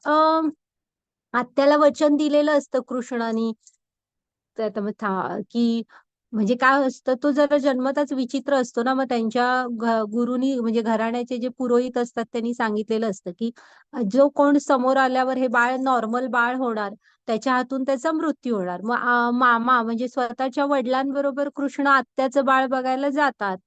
A: आत्याला वचन दिलेलं असतं कृष्णाने, की म्हणजे काय असतं, तो जरा जन्मताच विचित्र असतो ना. मग त्यांच्या गुरुनी, म्हणजे घराण्याचे जे पुरोहित असतात, त्यांनी सांगितलेलं असतं की जो कोण समोर आल्यावर हे बाळ नॉर्मल बाळ होणार, त्याच्या हातून त्याचा मृत्यू होणार. मग मामा म्हणजे स्वतःच्या वडिलांबरोबर कृष्ण आत्याचं बाळ बघायला जातात,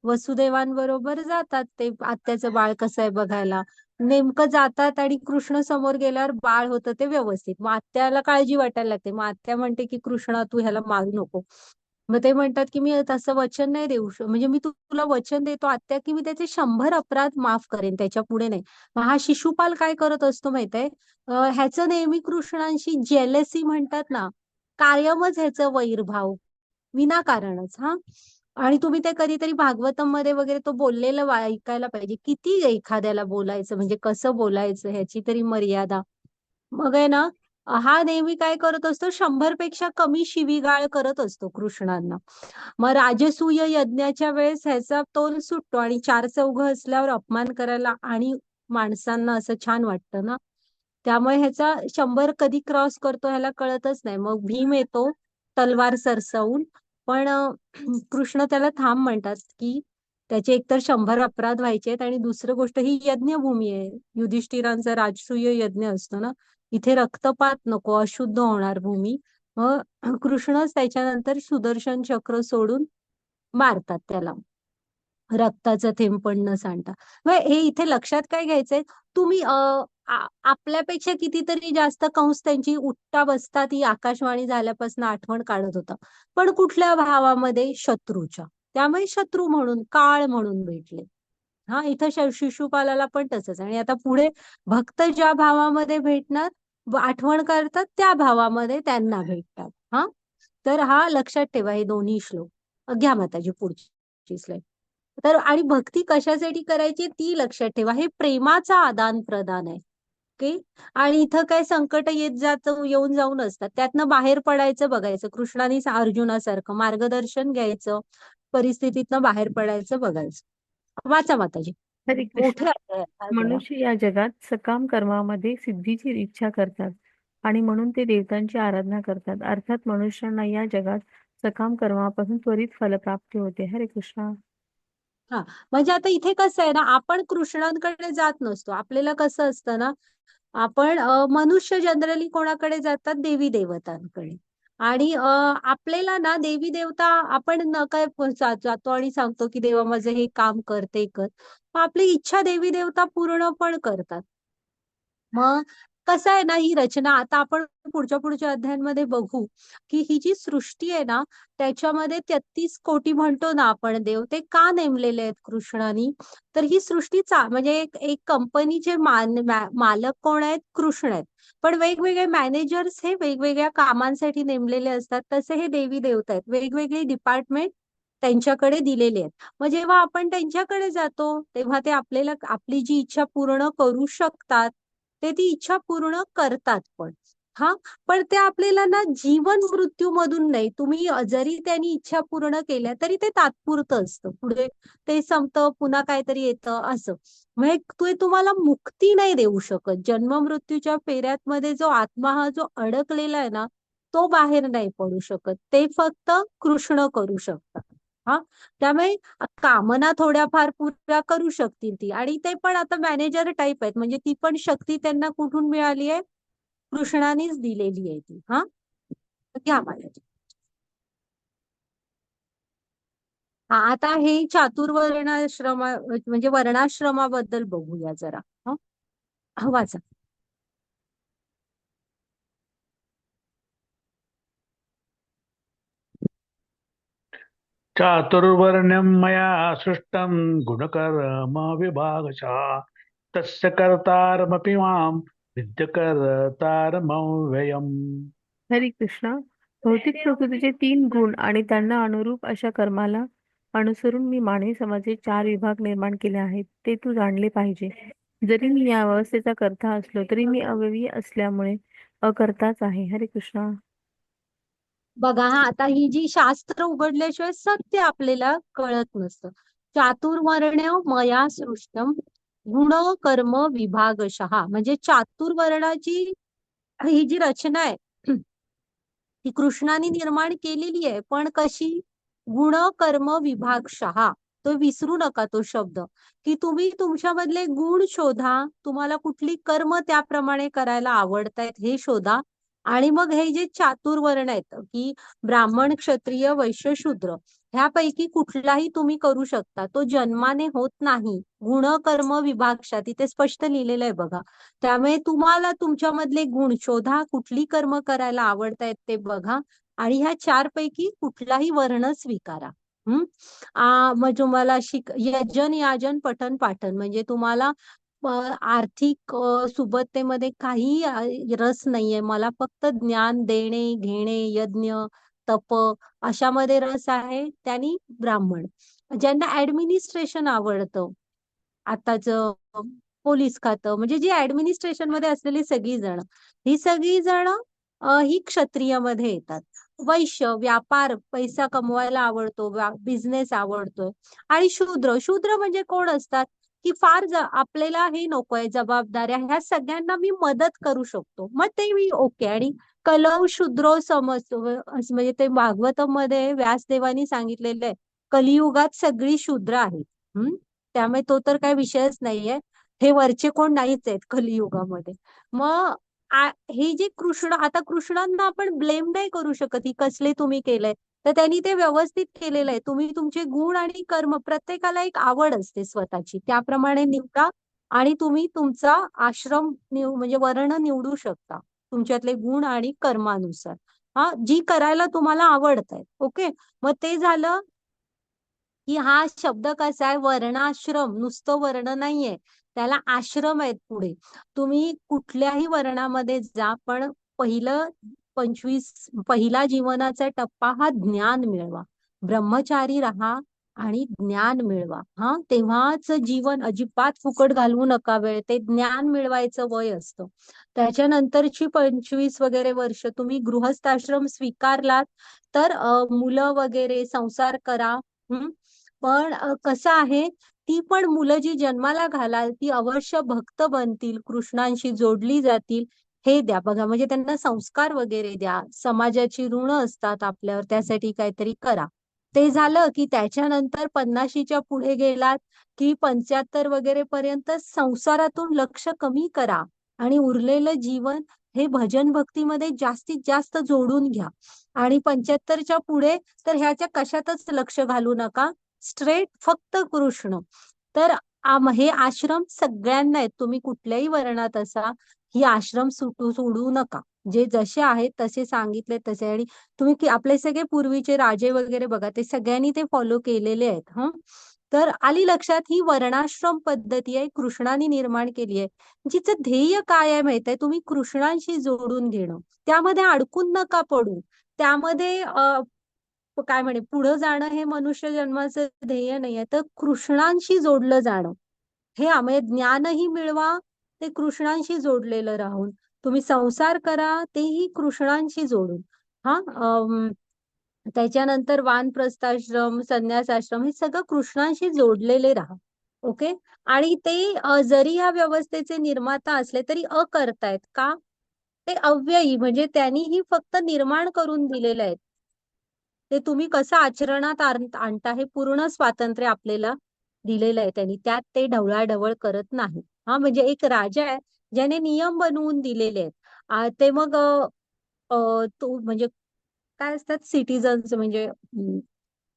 A: वसुदेवांबरोबर जातात ते आत्याचं बाळ कसं आहे बघायला. नेमकं जातात आणि कृष्ण समोर गेल्यावर बाळ होतं ते व्यवस्थित. मग आत्याला काळजी वाटायला लागते. मग आत्या म्हणते की कृष्णा, तू ह्याला मारू नको. मग ते म्हणतात की मी तसं वचन नाही देऊ म्हणजे मी तुला वचन देतो आत्या, की मी त्याचे 100 अपराध माफ करेन, त्याच्या पुढे नाही. मग हा शिशुपाल काय करत असतो माहितीये, ह्याचं नेहमी कृष्णांशी जेलसी म्हणतात ना, कायमच ह्याचं वैरभाव विनाकारणच. हा, आणि तुम्ही ते कधीतरी भागवतम मध्ये वगैरे तो बोललेलं ऐकायला पाहिजे. किती एखाद्याला बोलायचं, म्हणजे कसं बोलायचं ह्याची तरी मर्यादा. मग आहे ना, हा नेहमी काय करत असतो, 100 पेक्षा कमी शिवीगाळ करत असतो कृष्णांना. मग राजसूय यज्ञाच्या वेळेस ह्याचा तोल सुटतो आणि 4 चौघं असल्यावर अपमान करायला आणि माणसांना असं छान वाटतं ना, त्यामुळे ह्याचा 100 कधी क्रॉस करतो ह्याला कळतच नाही. मग भीम येतो तलवार सरसावून, पण कृष्ण त्याला थांब म्हणतात, की त्याचे एकतर 100 अपराध व्हायचे आहेत आणि दुसरं गोष्ट ही यज्ञभूमी आहे. युधिष्ठिरांचा राजसूय यज्ञ असतो ना, इथे रक्तपात नको, अशुद्ध होणार भूमी. मग कृष्णच त्याच्यानंतर सुदर्शन चक्र सोडून मारतात त्याला, रक्ताचं थेंब पण न सांडता. मग हे इथे लक्षात काय घ्यायचंय, तुम्ही आपल्यापेक्षा कितीतरी जास्त कंस त्यांची उठता बसता ती आकाशवाणी झाल्यापासून आठवण काढत होता, पण कुठल्या भावामध्ये? शत्रूच्या. त्यामुळे शत्रू म्हणून, काळ म्हणून भेटले. हा, इथं शिशुपालाला पण तसंच. आणि आता पुढे भक्त ज्या भावामध्ये भेटणार, आठवण करतात त्या भावामध्ये त्यांना भेटतात. हा, तर हा लक्षात ठेवा, हे दोन्ही श्लोक. घ्या माताजी पुढची स्लाईड. तर आणि भक्ती कशासाठी करायची ती लक्षात ठेवा. हे प्रेमाचा आदान प्रदान आहे. ओके. आणि इथं काय संकट येऊन जाऊन असतात, त्यातनं बाहेर पडायचं बघायचं. कृष्णाने अर्जुनासारखं मार्गदर्शन घ्यायचं, परिस्थितीतनं बाहेर पडायचं बघायचं. वाचा माताजी.
C: हरे कृष्ण.
A: मोठे अध्याय आहेत हा जरा.
C: मनुष्य या जगात सकाम कर्मामध्ये सिद्धीची इच्छा करतात आणि म्हणून ते देवतांची आराधना करतात. अर्थात मनुष्यांना या जगात सकाम कर्मापासून त्वरित फलप्राप्ती होते. हरे कृष्ण.
A: हा, म्हणजे आता इथे कसं आहे ना, आपण कृष्णांकडे जात नसतो. आपल्याला कसं असतं ना, आपण मनुष्य जनरली कोणाकडे जातात? देवी देवतांकडे. आणि आपल्याला ना देवी देवता आपण न काय जातो आणि सांगतो की देवा माझं हे काम कर, ते कर. मग आपली इच्छा देवी देवता पूर्ण पण करतात. मग कसं आहे ना, ही रचना आता आपण पुढच्या अध्यायांमध्ये बघू, की ही जी सृष्टी आहे ना, त्याच्यामध्ये 33 कोटी म्हणतो ना आपण देव, ते का नेमलेले आहेत कृष्णानी? तर ही सृष्टी म्हणजे एक कंपनीचे मालक कोण आहेत? कृष्ण आहेत. पण वेगवेगळे मॅनेजर्स हे वेगवेगळ्या कामांसाठी नेमलेले असतात. तसे हे देवी देवता आहेत, वेगवेगळे डिपार्टमेंट त्यांच्याकडे दिलेले आहेत. मग जेव्हा आपण त्यांच्याकडे जातो तेव्हा ते आपल्याला आपली जी इच्छा पूर्ण करू शकतात, ते ती इच्छा पूर्ण करतात पण. हा, पण ते आपल्याला ना जीवन मृत्यू मधून नाही. तुम्ही जरी त्यांनी इच्छा पूर्ण केल्या तरी ते तात्पुरतं असतं, पुढे ते संपतं, पुन्हा काहीतरी येतं असं. म्हणजे ते तुम्हाला मुक्ती नाही देऊ शकत. जन्म मृत्यूच्या फेऱ्यात मध्ये जो आत्मा हा जो अडकलेला आहे ना, तो बाहेर नाही पडू शकत. ते फक्त कृष्ण करू शकतात. हा, त्यामुळे कामना थोड्याफार पुऱ्या करू शकतील ती, आणि ते पण आता मॅनेजर टाईप आहेत. म्हणजे ती पण शक्ती त्यांना कुठून मिळाली आहे? कृष्णानेच दिलेली आहे ती. हा, घ्या माताजी. हा, आता हे चातुर्वर्णाश्रमा म्हणजे वर्णाश्रमाबद्दल बघूया जरा. हा, वाचा.
D: चातुर्वर्ण्यं मया सृष्टं गुणकर्म विभागशः तस्य कर्तारमपि मां विद्यकर्तारमव्ययम्.
C: हरे कृष्ण. भौतिक प्रकृतीचे 3 गुण आणि त्यांना अनुरूप अशा कर्माला अनुसरून मी मानवी समाजाचे 4 विभाग निर्माण केले आहेत, ते तू जाणले पाहिजे. जरी मी या अवस्थेचा कर्ता असलो तरी मी अवयवी असल्यामुळे अकर्ताच आहे. हरे कृष्ण.
A: बघा हा, आता ही जी शास्त्र उघडल्याशिवाय सत्य आपल्याला कळत नसतं. चातुर्वर्ण्य मया सृष्टम गुण कर्म विभागशः, म्हणजे चातुर्वर्णाची ही जी रचना आहे ती कृष्णाने निर्माण केलेली आहे. पण कशी? गुण कर्म विभागशः. तो विसरू नका तो शब्द, की तुम्ही तुमच्यामधले गुण शोधा, तुम्हाला कुठली कर्म त्याप्रमाणे करायला आवडतायत हे शोधा. आणि मग हे जे चातुर्वर्ण आहेत, की ब्राह्मण, क्षत्रिय, वैश्य, शूद्र, ह्यापैकी कुठलाही तुम्ही करू शकता. तो जन्माने होत नाही. गुण कर्म विभागशः तिथे स्पष्ट लिहिलेलं आहे बघा. त्यामुळे तुम्हाला तुमच्यामधले गुण शोधा, कुठली कर्म करायला आवडतायत ते बघा, आणि ह्या 4 पैकी कुठलाही वर्ण स्वीकारा. मग तुम्हाला यजन, याजन, पठन, पाठन, म्हणजे तुम्हाला आर्थिक सुबत्तेमध्ये काही रस नाहीये. मला फक्त ज्ञान देणे, घेणे, यज्ञ, तप अशामध्ये रस आहे. त्यांनी ब्राह्मण. ज्यांना ऍडमिनिस्ट्रेशन आवडतं, आताच पोलीस खातं, म्हणजे जी ऍडमिनिस्ट्रेशन मध्ये असलेली सगळी जण, ही सगळी जण ही क्षत्रियमध्ये येतात. वैश्य व्यापार, पैसा कमवायला आवडतो, बिझनेस आवडतोय. आणि शूद्र, शूद्र म्हणजे कोण असतात की फार आपल्याला हे नकोय जबाबदाऱ्या, ह्या सगळ्यांना मी मदत करू शकतो, मग ते मी ओके. आणि कलौ शूद्रो समजतो, म्हणजे ते भागवतम मध्ये व्यासदेवानी सांगितलेलं आहे, कलियुगात सगळी शूद्र आहेत. त्यामुळे तो तर काही विषयच नाहीये. हे वरचे कोण नाहीच आहेत कलियुगामध्ये. मग हे जे कृष्ण, आता कृष्णांना आपण ब्लेम नाही करू शकत ही कसले तुम्ही केलंय, तर त्यांनी ते व्यवस्थित केलेलं आहे. तुम्ही तुमचे गुण आणि कर्म, प्रत्येकाला एक आवड असते स्वतःची, त्याप्रमाणे निवडा. आणि तुम्ही तुमचा आश्रम म्हणजे वर्ण निवडू शकता तुमच्यातले गुण आणि कर्मानुसार. हा, जी करायला तुम्हाला आवडत आहे. ओके. मग ते झालं की हा शब्द कसा आहे, वर्णाश्रम, नुसतं वर्ण नाहीये, त्याला आश्रम आहेत पुढे. तुम्ही कुठल्याही वर्णामध्ये जा, पण पहिला जीवनाचा टप्पा हा ज्ञान मिळवा. ब्रह्मचारी राहा आणि ज्ञान मिळवा. हा, तेव्हाच जीवन अजिबात फुकट घालवू नका वेळ. ते ज्ञान मिळवायचं वय असतं. त्याच्यानंतरची 25 वगैरे वर्ष तुम्ही गृहस्थाश्रम स्वीकारलात तर मुलं वगैरे संसार करा. पण कसं आहे, ती पण मुलं जी जन्माला घालाल ती अवश्य भक्त बनतील, कृष्णांशी जोडली जातील. हे द्या बघा, म्हणजे त्यांना संस्कार वगैरे द्या. समाजाची ऋण असतात आपल्यावर, त्यासाठी काहीतरी करा. ते झालं की त्याच्यानंतर 50च्या पुढे गेलात की 75 वगैरे पर्यंत संसारातून लक्ष कमी करा आणि उरलेलं जीवन हे भजन भक्तीमध्ये जास्तीत जास्त जोडून घ्या. आणि 75च्या पुढे तर ह्याच्या कशातच लक्ष घालू नका, स्ट्रेट फक्त कृष्ण. तर हे आश्रम सगळ्यांना आहेत, तुम्ही कुठल्याही वर्णात असा, ही आश्रम सोडू नका. जे जसे आहेत तसे सांगितले तसे. आणि तुम्ही आपले सगळे पूर्वीचे राजे वगैरे बघा, ते सगळ्यांनी ते फॉलो केलेले आहेत. तर आली लक्षात, ही वर्णाश्रम पद्धती आहे, कृष्णाने निर्माण केली आहे. जिचं ध्येय काय आहे माहित आहे, तुम्ही कृष्णांशी जोडून घेणं, त्यामध्ये अडकून नका पडू. त्यामध्ये काय म्हणे, पुढे जाणं हे मनुष्य जन्माचं ध्येय नाहीये, तर कृष्णांशी जोडलं जाणं हे आम्ही ज्ञानही मिळवा, ते कृष्णांशी जोडलेलं राहून. तुम्ही संसार करा, तेही कृष्णांशी जोडून. हा, त्याच्यानंतर वानप्रस्थाश्रम, संन्यासाश्रम, हे सगळं कृष्णांशी जोडलेले राहा. ओके. आणि ते जरी या व्यवस्थेचे निर्माता असले तरी करतायत का, ते अव्ययी, म्हणजे त्यांनीही फक्त निर्माण करून दिलेलं आहे. ते तुम्ही कसं आचरणात आणता हे पूर्ण स्वातंत्र्य आपल्याला दिलेलं आहे त्यांनी, त्यात ते ढवळाढवळ करत नाही. हा, म्हणजे एक राजा आहे ज्याने नियम बनवून दिलेले आहेत. ते मग तो म्हणजे काय असतात सिटीजन्स, म्हणजे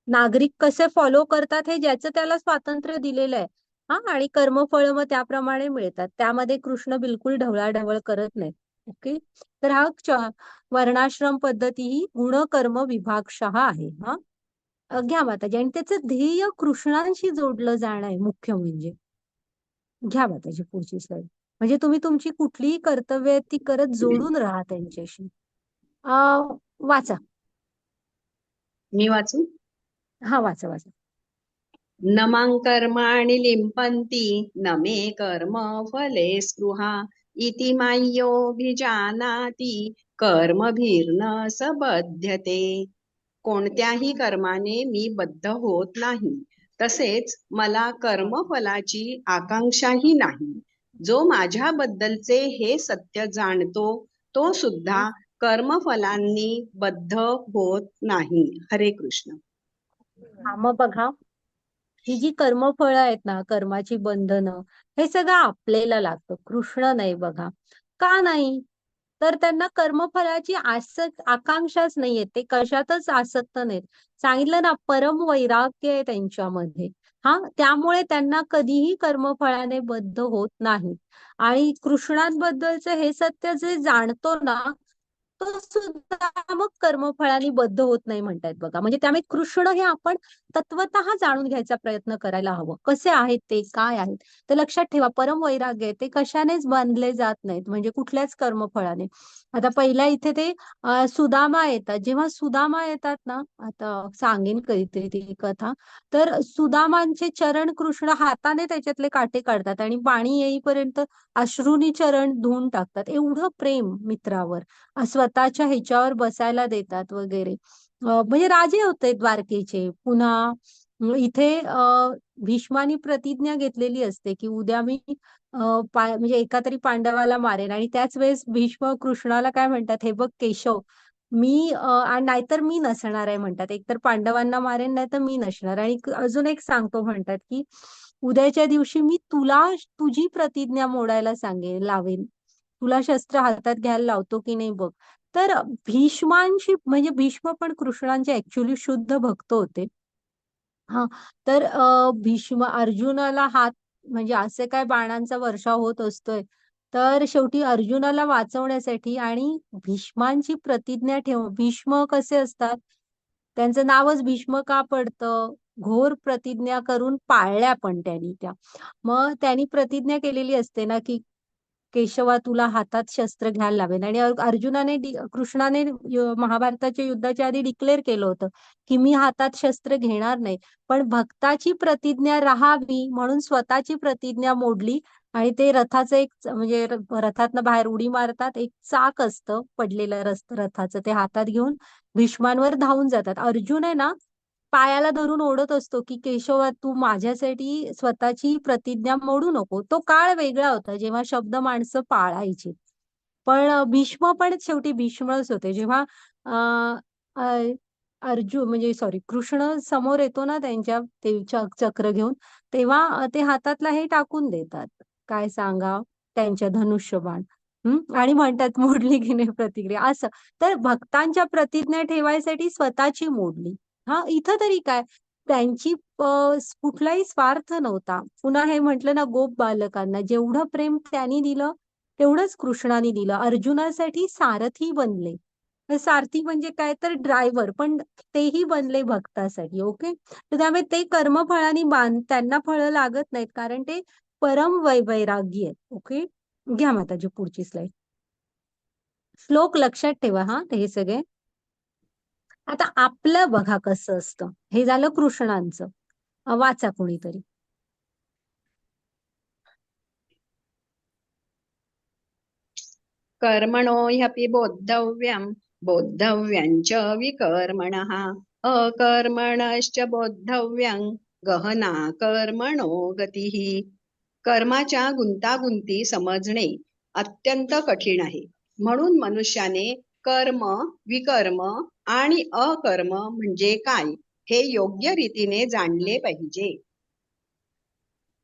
A: नागरिक कसे फॉलो करतात हे ज्याचं त्याला स्वातंत्र्य दिलेलं आहे. हा, आणि कर्मफळ मग त्याप्रमाणे मिळतात. त्यामध्ये कृष्ण बिलकुल ढवळाढवळ करत नाही. ओके. तर हा वर्णाश्रम पद्धती ही गुणकर्म विभागशः आहे. हा, घ्या माताजी. आणि त्याचं ध्येय कृष्णांशी जोडलं जाणं आहे मुख्य म्हणजे. घ्या माताजी पुढची स्लाईड. म्हणजे तुम्ही तुमची कुठलीही कर्तव्य आहेत ती करत जोडून राहा त्यांच्याशी. वाचा.
F: मी वाचू?
A: हा, वाचा वाचा.
F: न मां कर्माणि लिम्पन्ति न मे कर्म फले स्पृहा इति मय्योऽभिजानाति कर्मभिर्न स बध्यते. कोणत्याही कर्माने मी बद्ध होत नाही, तसेच मला कर्मफलाची आकांक्षाही नाही. जो माझ्याबद्दलचे हे सत्य जाणतो तो सुद्धा कर्मफलांनी बद्ध होत नाही. हरे कृष्ण.
A: हा, मग बघा, ही जी कर्मफळं आहेत ना, कर्माची बंधनं, हे सगळं आपल्याला लागतं, कृष्ण नाही. बघा का नाही, तर त्यांना कर्मफलाची आकांक्षाच नाहीये, ते कशातच आसक्त नाहीत. सांगितलं ना, परम वैराग्य आहे त्यांच्यामध्ये. हा, त्यामुळे त्यांना कधीही कर्मफळाने बद्ध होत नाही. आणि कृष्णांबद्दलचं हे सत्य जे जाणतो ना, तो सुद्धा मग कर्मफळाने बद्ध होत नाही म्हणतायत बघा. म्हणजे त्यामुळे कृष्ण हे आपण तत्वतः जाणून घ्यायचा प्रयत्न करायला हवं. कसे आहेत ते, काय आहेत. तर लक्षात ठेवा, परम वैराग्य आहे ते कशानेच बांधले जात नाहीत, म्हणजे कुठल्याच कर्मफळाने. आता पहिल्या इथे ते सुदामा येतात. जेव्हा सुदामा येतात ना, आता सांगेन कधीतरी ती कथा. तर सुदामांचे चरण कृष्ण हाताने त्याच्यातले काटे काढतात आणि पाणी येईपर्यंत अश्रूनी चरण धुवून टाकतात. एवढं प्रेम मित्रावर, स्वतःच्या ह्याच्यावर बसायला देतात वगैरे. म्हणजे राजे होते द्वारकेचे. पुन्हा इथे भीष्मानी प्रतिज्ञा घेतलेली असते की उद्या मी म्हणजे एका तरी पांडवाला मारेन. आणि त्याच वेळेस भीष्म कृष्णाला काय म्हणतात, हे बघ केशव, मी आणि नाहीतर मी नसणार आहे म्हणतात. एकतर पांडवांना मारेन, नाहीतर मी नसणार. आणि अजून एक सांगतो, म्हणतात की उद्याच्या दिवशी मी तुला तुझी प्रतिज्ञा मोडायला लावेन, तुला शस्त्र हातात घ्यायला लावतो की नाही बघ. तर भीष्मांशी, म्हणजे भीष्म पण कृष्णांचे ऍक्च्युली शुद्ध भक्त होते. हा. तर भीष्म अर्जुनाला हात, म्हणजे असे काय बाणांचा वर्षाव होत असतोय, तर शेवटी अर्जुनाला वाचवण्यासाठी आणि भीष्मांची प्रतिज्ञा भीष्म कसे असतात, त्यांचं नावच भीष्म का पडतं, घोर प्रतिज्ञा करून पाळल्या पण त्यांनी त्या. मग त्यांनी प्रतिज्ञा केलेली असते ना की केशवा तुला हातात शस्त्र घ्यायला लावेन. आणि अर्जुनाने कृष्णाने महाभारताच्या युद्धाच्या आधी डिक्लेअर केलं होतं की मी हातात शस्त्र घेणार नाही. पण भक्ताची प्रतिज्ञा राहावी म्हणून स्वतःची प्रतिज्ञा मोडली. आणि ते रथाचं एक म्हणजे रथातनं बाहेर उडी मारतात, एक चाक असतं पडलेलं रथाचं, ते हातात घेऊन भीष्मांवर धावून जातात. अर्जुन आहे ना, पायाला धरून ओढत असतो की केशवा तू माझ्यासाठी स्वतःची प्रतिज्ञा मोडू नको. तो काळ वेगळा होता जेव्हा शब्द माणसं पाळायची. पण भीष्म पण शेवटी भीष्मच होते. जेव्हा अर्जुन, म्हणजे सॉरी, कृष्ण समोर येतो ना त्यांच्या ते चक्र घेऊन, तेव्हा ते हातातला हे टाकून देतात, काय सांगा, त्यांच्या धनुष्यबाण. आणि म्हणतात मोडली की नाही प्रतिक्रिया, असं. तर भक्तांच्या प्रतिज्ञा ठेवायसाठी स्वतःची मोडली. हा, इथं तरी काय, त्यांची कुठलाही स्वार्थ नव्हता. पुन्हा हे म्हटलं ना, गोप बालकांना जेवढं प्रेम त्यांनी दिलं तेवढंच कृष्णाने दिलं. अर्जुनासाठी सारथी बनले. सारथी म्हणजे काय, तर ड्रायव्हर, पण तेही बनले भक्तासाठी. ओके. तर त्यामुळे ते कर्मफळाने त्यांना फळं लागत नाहीत, कारण ते परम वैराग्य आहेत. ओके. घ्या माताजी पुढची स्लाइड. श्लोक लक्षात ठेवा हा, हे सगळे. आता आपलं बघा कसं असतं. हे झालं कृष्णांचं. वाचा कोणीतरी.
G: कर्मणो ह्यपि बोद्धव्यं बोद्धव्यं च विकर्मणः अकर्मणश्च बोद्धव्यं गहना कर्मणो गतिः. कर्माच्या गुंतागुंती समजणे अत्यंत कठीण आहे. म्हणून मनुष्याने कर्म, विकर्म आणि अकर्म म्हणजे काय हे योग्य रीतीने जाणले पाहिजे.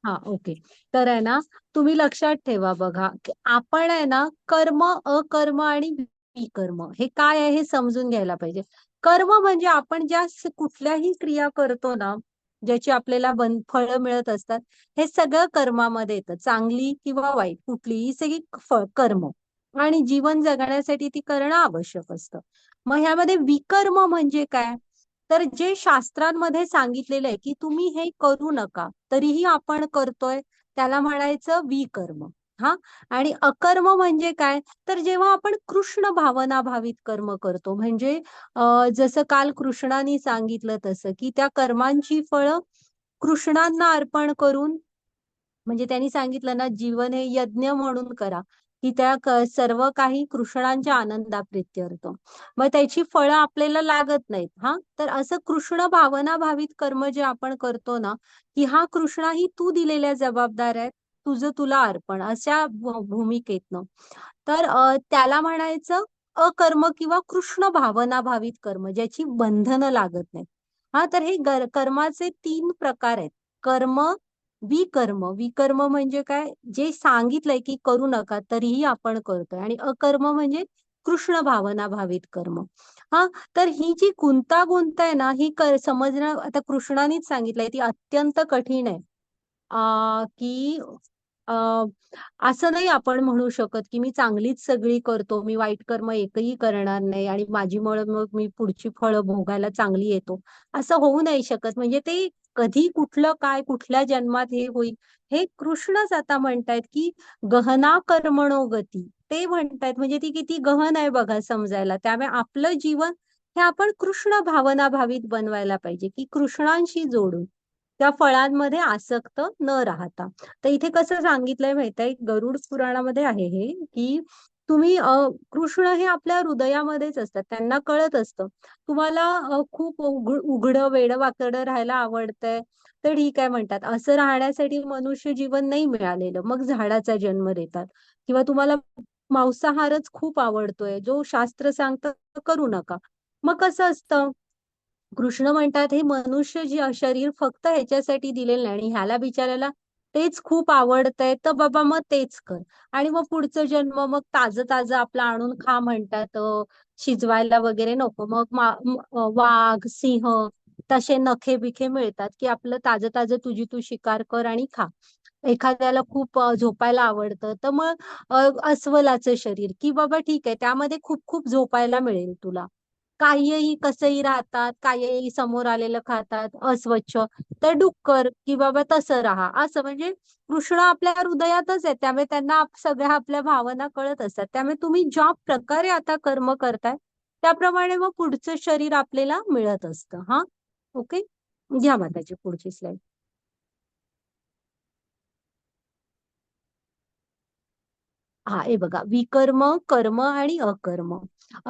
A: हा, ओके. तर आहे ना, तुम्ही लक्षात ठेवा बघा, की आपण आहे ना कर्म, अकर्म आणि विकर्म हे काय आहे हे समजून घ्यायला पाहिजे. कर्म म्हणजे आपण ज्या कुठल्याही क्रिया करतो ना, ज्याची आपल्याला फळं मिळत असतात, हे सगळं कर्मामध्ये येतं. चांगली किंवा वाईट कुठलीही सगळी कर्म, आणि जीवन जगण्यासाठी ती करणं आवश्यक असतं. मग ह्यामध्ये विकर्म म्हणजे काय, तर जे शास्त्रांमध्ये सांगितलेलं आहे की तुम्ही हे करू नका, तरीही आपण करतोय, त्याला म्हणायचं विकर्म. हा. आणि अकर्म म्हणजे काय, तर जेव्हा आपण कृष्ण भावना भावित कर्म करतो, म्हणजे जसं काल कृष्णाने सांगितलं तसं की त्या कर्मांची फळं कृष्णांना अर्पण करून, म्हणजे त्यांनी सांगितलं ना, जीवन हे यज्ञ म्हणून करा, की त्या सर्व काही कृष्णांच्या आनंदाप्रित्यर्थ. मग त्याची फळं आपल्याला लागत नाहीत. हा. तर असं कृष्ण भावना भावित कर्म जे आपण करतो ना, की हा कृष्णा ही तू दिलेल्या जबाबदाऱ्या आहेत, तुझं तुला अर्पण, अशा भूमिकेतनं. तर त्याला म्हणायचं अकर्म किंवा कृष्ण भावना भावित कर्म, ज्याची बंधनं लागत नाहीत. हा. तर हे कर्माचे 3 प्रकार आहेत. कर्म, विकर्म. विकर्म म्हणजे काय, जे सांगितलंय की करू नका तरीही आपण करतोय. आणि अकर्म म्हणजे कृष्ण भावना भावित कर्म. हा. तर ही जी गुंतागुंत आहे ना, ही समजणं आता कृष्णानेच सांगितलंय, ती अत्यंत कठीण आहे. की असं नाही आपण म्हणू शकत की मी चांगलीच सगळी करतो, मी वाईट कर्म एकही करणार नाही आणि माझी मग मी पुढची फळं भोगायला चांगली येतो, असं होऊ नाही शकत. म्हणजे ते कधी कुठलं काय कुठल्या जन्मात हे होईल हे कृष्णच आता म्हणतायत की गहना कर्मणो गती, ते म्हणतायत. म्हणजे ती किती गहन आहे बघा समजायला. त्यामुळे आपलं जीवन हे आपण कृष्ण भावना भावित बनवायला पाहिजे, की कृष्णांशी जोडून त्या फळांमध्ये आसक्त न राहता. तर इथे कसं सांगितलंय माहितीये, गरुड पुराणामध्ये आहे हे, की तुम्ही कृष्ण हे आपल्या हृदयामध्येच असतात, त्यांना कळत असतं. तुम्हाला खूप उघडं वेडं राहायला आवडतंय, तर ठीक आहे म्हणतात. असं राहण्यासाठी मनुष्य जीवन नाही मिळालेलं, मग झाडाचा जन्म देतात. किंवा तुम्हाला मांसाहारच खूप आवडतोय, जो शास्त्र सांगतं करू नका, मग कसं असतं. कृष्ण म्हणतात हे मनुष्य जे शरीर फक्त ह्याच्यासाठी दिलेलं नाही आणि ह्याला बिचारायला तेच खूप आवडतंय, तर बाबा मग तेच कर. आणि मग पुढचं जन्म मग ताजं ताजं आपलं आणून खा म्हणतात, शिजवायला वगैरे नको. मग वाघ सिंह तसे नखे बिखे मिळतात, की आपलं ताजं ताजं तुझी तू शिकार कर आणि खा. एखाद्याला खूप झोपायला आवडतं, तर मग अस्वलाचं शरीर, की बाबा ठीक आहे त्यामध्ये खूप खूप झोपायला मिळेल तुला. काहीही कसंही राहतात, काहीही समोर आलेलं खातात, अस्वच्छ, तर डुक्कर की बाबा तसं राहा, असं. म्हणजे कृष्ण आपल्या हृदयातच आहे, त्यामुळे त्यांना सगळ्या आपल्या भावना कळत असतात. त्यामुळे तुम्ही ज्या प्रकारे आता कर्म करताय त्याप्रमाणे मग पुढचं शरीर आपल्याला मिळत असतं. हा, ओके. घ्या माताची पुढची स्लाइड. हा, हे बघा, विकर्म, कर्म आणि अकर्म.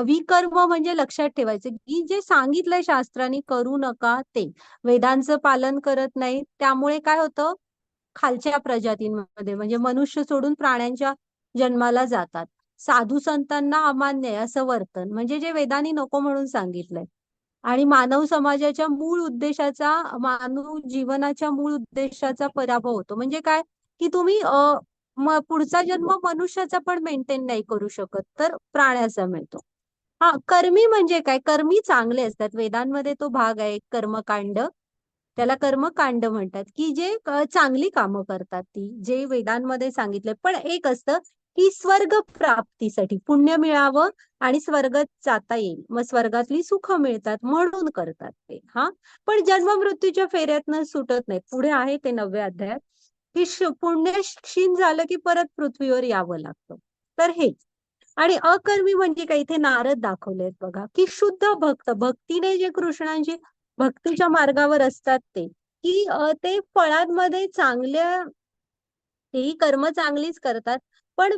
A: विकर्म म्हणजे लक्षात ठेवायचं की जे सांगितलंय शास्त्राने करू नका ते, वेदांचं पालन करत नाही, त्यामुळे काय होतं, खालच्या प्रजातींमध्ये म्हणजे मनुष्य सोडून प्राण्यांच्या जन्माला जातात. साधू संतांना अमान्य आहे असं वर्तन, म्हणजे जे वेदांनी नको म्हणून सांगितलंय. आणि मानव समाजाच्या मूळ उद्देशाचा, मानव जीवनाच्या मूळ उद्देशाचा पराभव होतो. म्हणजे काय, की तुम्ही पुढचा जन्म मनुष्याचा पण मेंटेन नाही करू शकत, तर प्राण्याचा मिळतो. हा, कर्मी म्हणजे काय, कर्मी चांगले असतात. वेदांमध्ये तो भाग आहे कर्मकांड, त्याला कर्मकांड म्हणतात, की जे चांगली कामं करतात ती, जे वेदांमध्ये सांगितलंय. पण एक असतं की स्वर्ग प्राप्तीसाठी पुण्य मिळावं आणि स्वर्गात जाता येईल, मग स्वर्गातली सुख मिळतात म्हणून करतात ते. हा, पण जन्म मृत्यूच्या फेऱ्यातनं सुटत नाहीत. पुढे आहे ते 9व्या अध्यायात, की पुण्य क्षीण झालं की परत पृथ्वीवर यावं लागतं. तर हे. आणि अकर्मी म्हणजे काय, इथे नारद दाखवलेत बघा, की शुद्ध भक्त, भक्तीने जे कृष्णांची भक्तीच्या मार्गावर असतात ते, की ते फळांमध्ये चांगल्या, तेही कर्म चांगलीच करतात, पण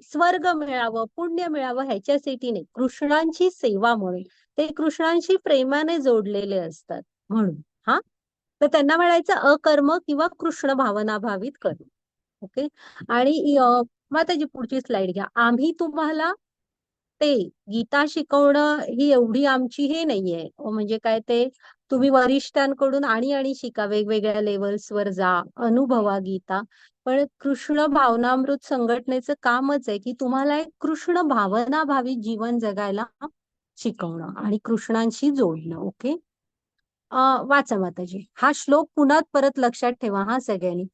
A: स्वर्ग मिळावं, पुण्य मिळावं ह्याच्यासाठी नाही, कृष्णांची सेवा म्हणून. ते कृष्णांशी प्रेमाने जोडलेले असतात म्हणून. हा, तर त्यांना म्हणायचं अकर्म किंवा कृष्ण भावना भावित कर्म. ओके. आणि मग त्याची पुढची स्लाइड घ्या. आम्ही तुम्हाला ते गीता शिकवणं ही एवढी आमची हे नाहीये, म्हणजे काय ते तुम्ही वरिष्ठांकडून आणि शिका, वेगवेगळ्या लेवल्सवर जा, अनुभवा गीता. पण कृष्ण भावनामृत संघटनेचं कामच आहे की तुम्हाला एक कृष्ण भावना भावी जीवन जगायला शिकवणं आणि कृष्णांशी जोडणं. ओके. वाचा माताजी हा श्लोक पुन्हा परत लक्षात ठेवा हा सगळ्यांनी.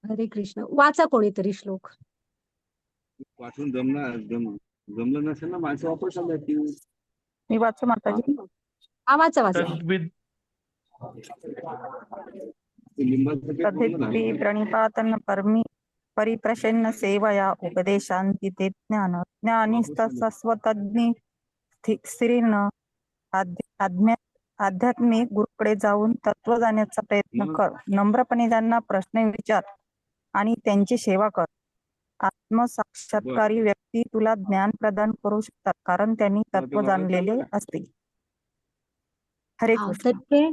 A: हरे कृष्ण. वाचा कोणीतरी श्लोक.
H: वाचून जमलं नसेल ना, माणसं वापरू शकतात.
C: मी वाचू माताजी.
A: हा, वाचा वाचा.
D: तद्विद
C: तथेत्ते प्रणिपातन परिप्रशन्न सेवया उपदेशांती ते ज्ञान ज्ञानिस्तस्वतज्ञ स्त्रीनं आध्यात्मिक गुरुकडे जाऊन तत्व जाण्याचा प्रयत्न कर, नम्रपणे त्यांना प्रश्न विचार आणि त्यांची सेवा कर. आत्मसाक्षात्कारी व्यक्ती तुला ज्ञान प्रदान करू शकतात, कारण त्यांनी तत्व जाणलेले असते. हरे
A: तर
C: कृष्ण.
A: ते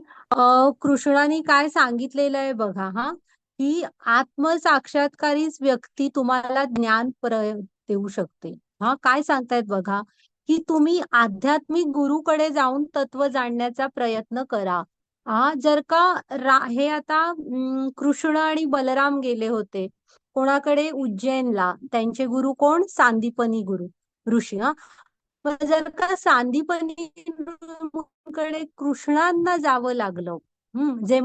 A: कृष्णाने काय सांगितलेलं आहे बघा, हा, की आत्मसाक्षात्कारीच व्यक्ती तुम्हाला ज्ञान देऊ शकते. हा, काय सांगतायत बघा, की तुम्ही आध्यात्मिक गुरुकडे जाऊन तत्व जाणण्याचा प्रयत्न करा. हा, जर का हे आता कृष्ण आणि बलराम गेले होते कोणाकडे, उज्जैनला. त्यांचे गुरु कोण, सांदीपनी गुरु ऋषी. हा, पण जर का सांदीपनी कडे कृष्णांना जावं लागलं, जे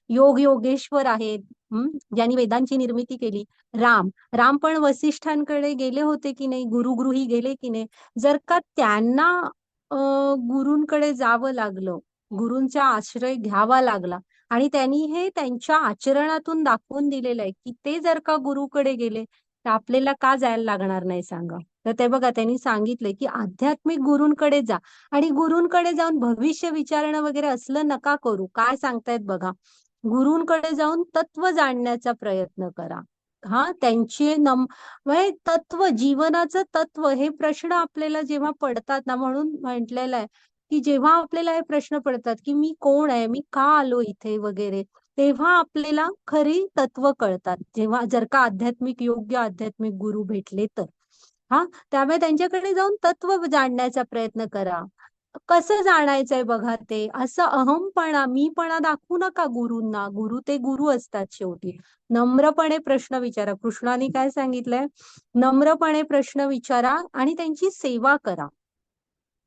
A: योग योगेश्वर आहेत, ज्यांनी वेदांची निर्मिती केली. राम पण वसिष्ठांकडे गेले होते की नाही, गुरुगृही गेले की नाही. जर का त्यांना गुरूंकडे जावं लागलं, गुरूंचा आश्रय घ्यावा लागला, आणि त्यांनी हे त्यांच्या आचरणातून दाखवून दिलेलं आहे की ते जर का गुरुकडे गेले तर आपल्याला का जायला लागणार नाही सांगा. तर ते बघा, त्यांनी सांगितले की आध्यात्मिक गुरूंकडे जा, आणि गुरूंकडे जाऊन भविष्य विचारणं वगैरे असलं नका करू. काय सांगतायत बघा, गुरूंकडे जाऊन तत्व जाणण्याचा प्रयत्न करा. त्यांचे म्हणजे तत्व, जीवनाचं तत्व, हे प्रश्न आपल्याला जेव्हा पडतात ना, म्हणून म्हटलेलं आहे की जेव्हा आपल्याला हे प्रश्न पडतात की मी कोण आहे, मी का आलो इथे वगैरे, तेव्हा आपल्याला खरी तत्व कळतात, जेव्हा जर का योग्य आध्यात्मिक गुरु भेटले तर. त्यामुळे त्यांच्याकडे जाऊन तत्व जाणण्याचा प्रयत्न करा. कसं जाणायचंय बघा, ते असं अहमपणा, मीपणा दाखवू नका गुरूंना. गुरु ते गुरु असतात शेवटी. नम्रपणे प्रश्न विचारा. कृष्णाने काय सांगितलंय? नम्रपणे प्रश्न विचारा आणि त्यांची सेवा करा.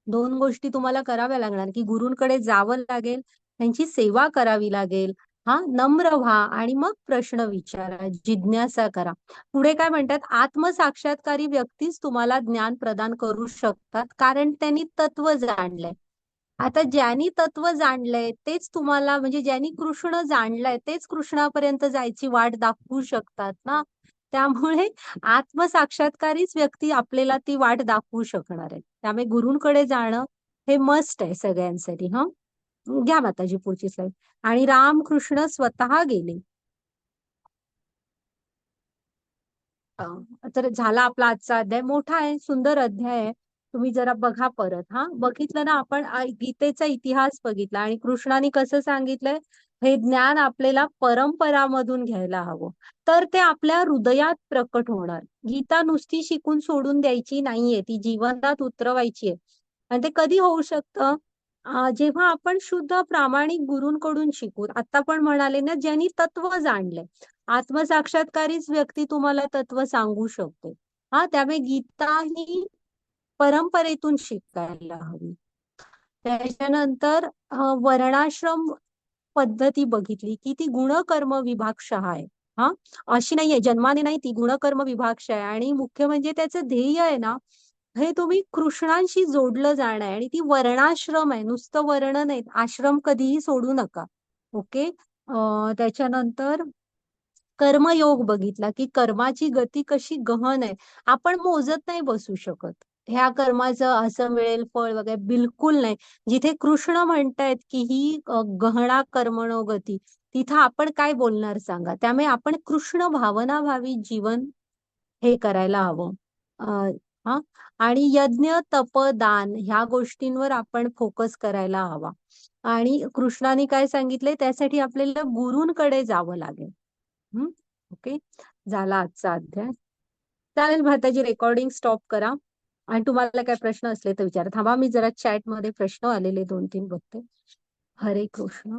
A: 2 गोष्टी तुम्हाला कराव्या लागणार, की गुरूंकडे जावं लागेल, त्यांची सेवा करावी लागेल. नम्र व्हा आणि मग प्रश्न विचारा, जिज्ञासा करा. पुढे काय म्हणतात? आत्मसाक्षात्कारी व्यक्तीच तुम्हाला ज्ञान प्रदान करू शकतात, कारण त्यांनी तत्व जाणलंय. आता ज्यांनी तत्व जाणलंय तेच तुम्हाला, म्हणजे ज्यांनी कृष्ण जाणलाय तेच कृष्णापर्यंत जायची वाट दाखवू शकतात ना. त्यामुळे आत्मसाक्षात्कारीच व्यक्ती आपल्याला ती वाट दाखवू शकणार आहे. त्यामुळे गुरूंकडे जाणं हे मस्ट आहे सगळ्यांसाठी. घ्या माताजी पुढची स्लाइड. आणि रामकृष्ण स्वतः गेले. तर झाला आपला आजचा अध्याय. मोठा आहे, सुंदर अध्याय आहे. तुम्ही जरा बघा परत. बघितलं ना आपण, गीतेचा इतिहास बघितला आणि कृष्णाने कसं सांगितलंय, हे ज्ञान आपल्याला परंपरामधून घ्यायला हवं, तर ते आपल्या हृदयात प्रकट होणार. गीता नुसती शिकून सोडून द्यायची नाहीये, ती जीवनात उतरवायची आहे. आणि ते कधी होऊ शकतं? जेव्हा आपण शुद्ध प्रामाणिक गुरूंकडून शिकू. आता पण म्हणाले ना, ज्यांनी तत्व जाणले. आत्मसाक्षात्कारीच व्यक्ती तुम्हाला तत्व सांगू शकते. त्यामुळे गीता ही परंपरेतून शिकायला हवी. त्याच्यानंतर वर्णाश्रम पद्धती बघितली की ती गुणकर्म विभागशः आहे. अशी नाहीये, जन्माने नाही, ती गुणकर्म विभागशः आहे. आणि मुख्य म्हणजे त्याचं ध्येय आहे ना, हे तुम्ही कृष्णांशी जोडलं जाणं आहे. आणि ती वर्णाश्रम आहे, नुसतं वर्ण नाही. आश्रम कधीही सोडू नका. ओके. त्याच्यानंतर कर्मयोग बघितला की कर्माची गती कशी गहन आहे. आपण मोजत नाही बसू शकत, ह्या कर्माचं असं मिळेल फळ वगैरे, बिलकुल नाही. जिथे कृष्ण म्हणतायत की ही गहना कर्मणो गती, तिथं आपण काय बोलणार सांगा. त्यामुळे आपण कृष्ण भावना भावी जीवन हे करायला हवं. आणि यज्ञ, तप, दान ह्या गोष्टींवर आपण फोकस करायला हवा. आणि कृष्णाने काय सांगितले, त्यासाठी आपल्याला गुरूंकडे जावं लागेल. ओके. झाला आजचा अध्याय. चालेल भारताची रेकॉर्डिंग स्टॉप करा आणि तुम्हाला काय प्रश्न असले तर विचारा. थांबा, मी जरा चॅट मध्ये प्रश्न आलेले 2-3 बघते. हरे कृष्ण.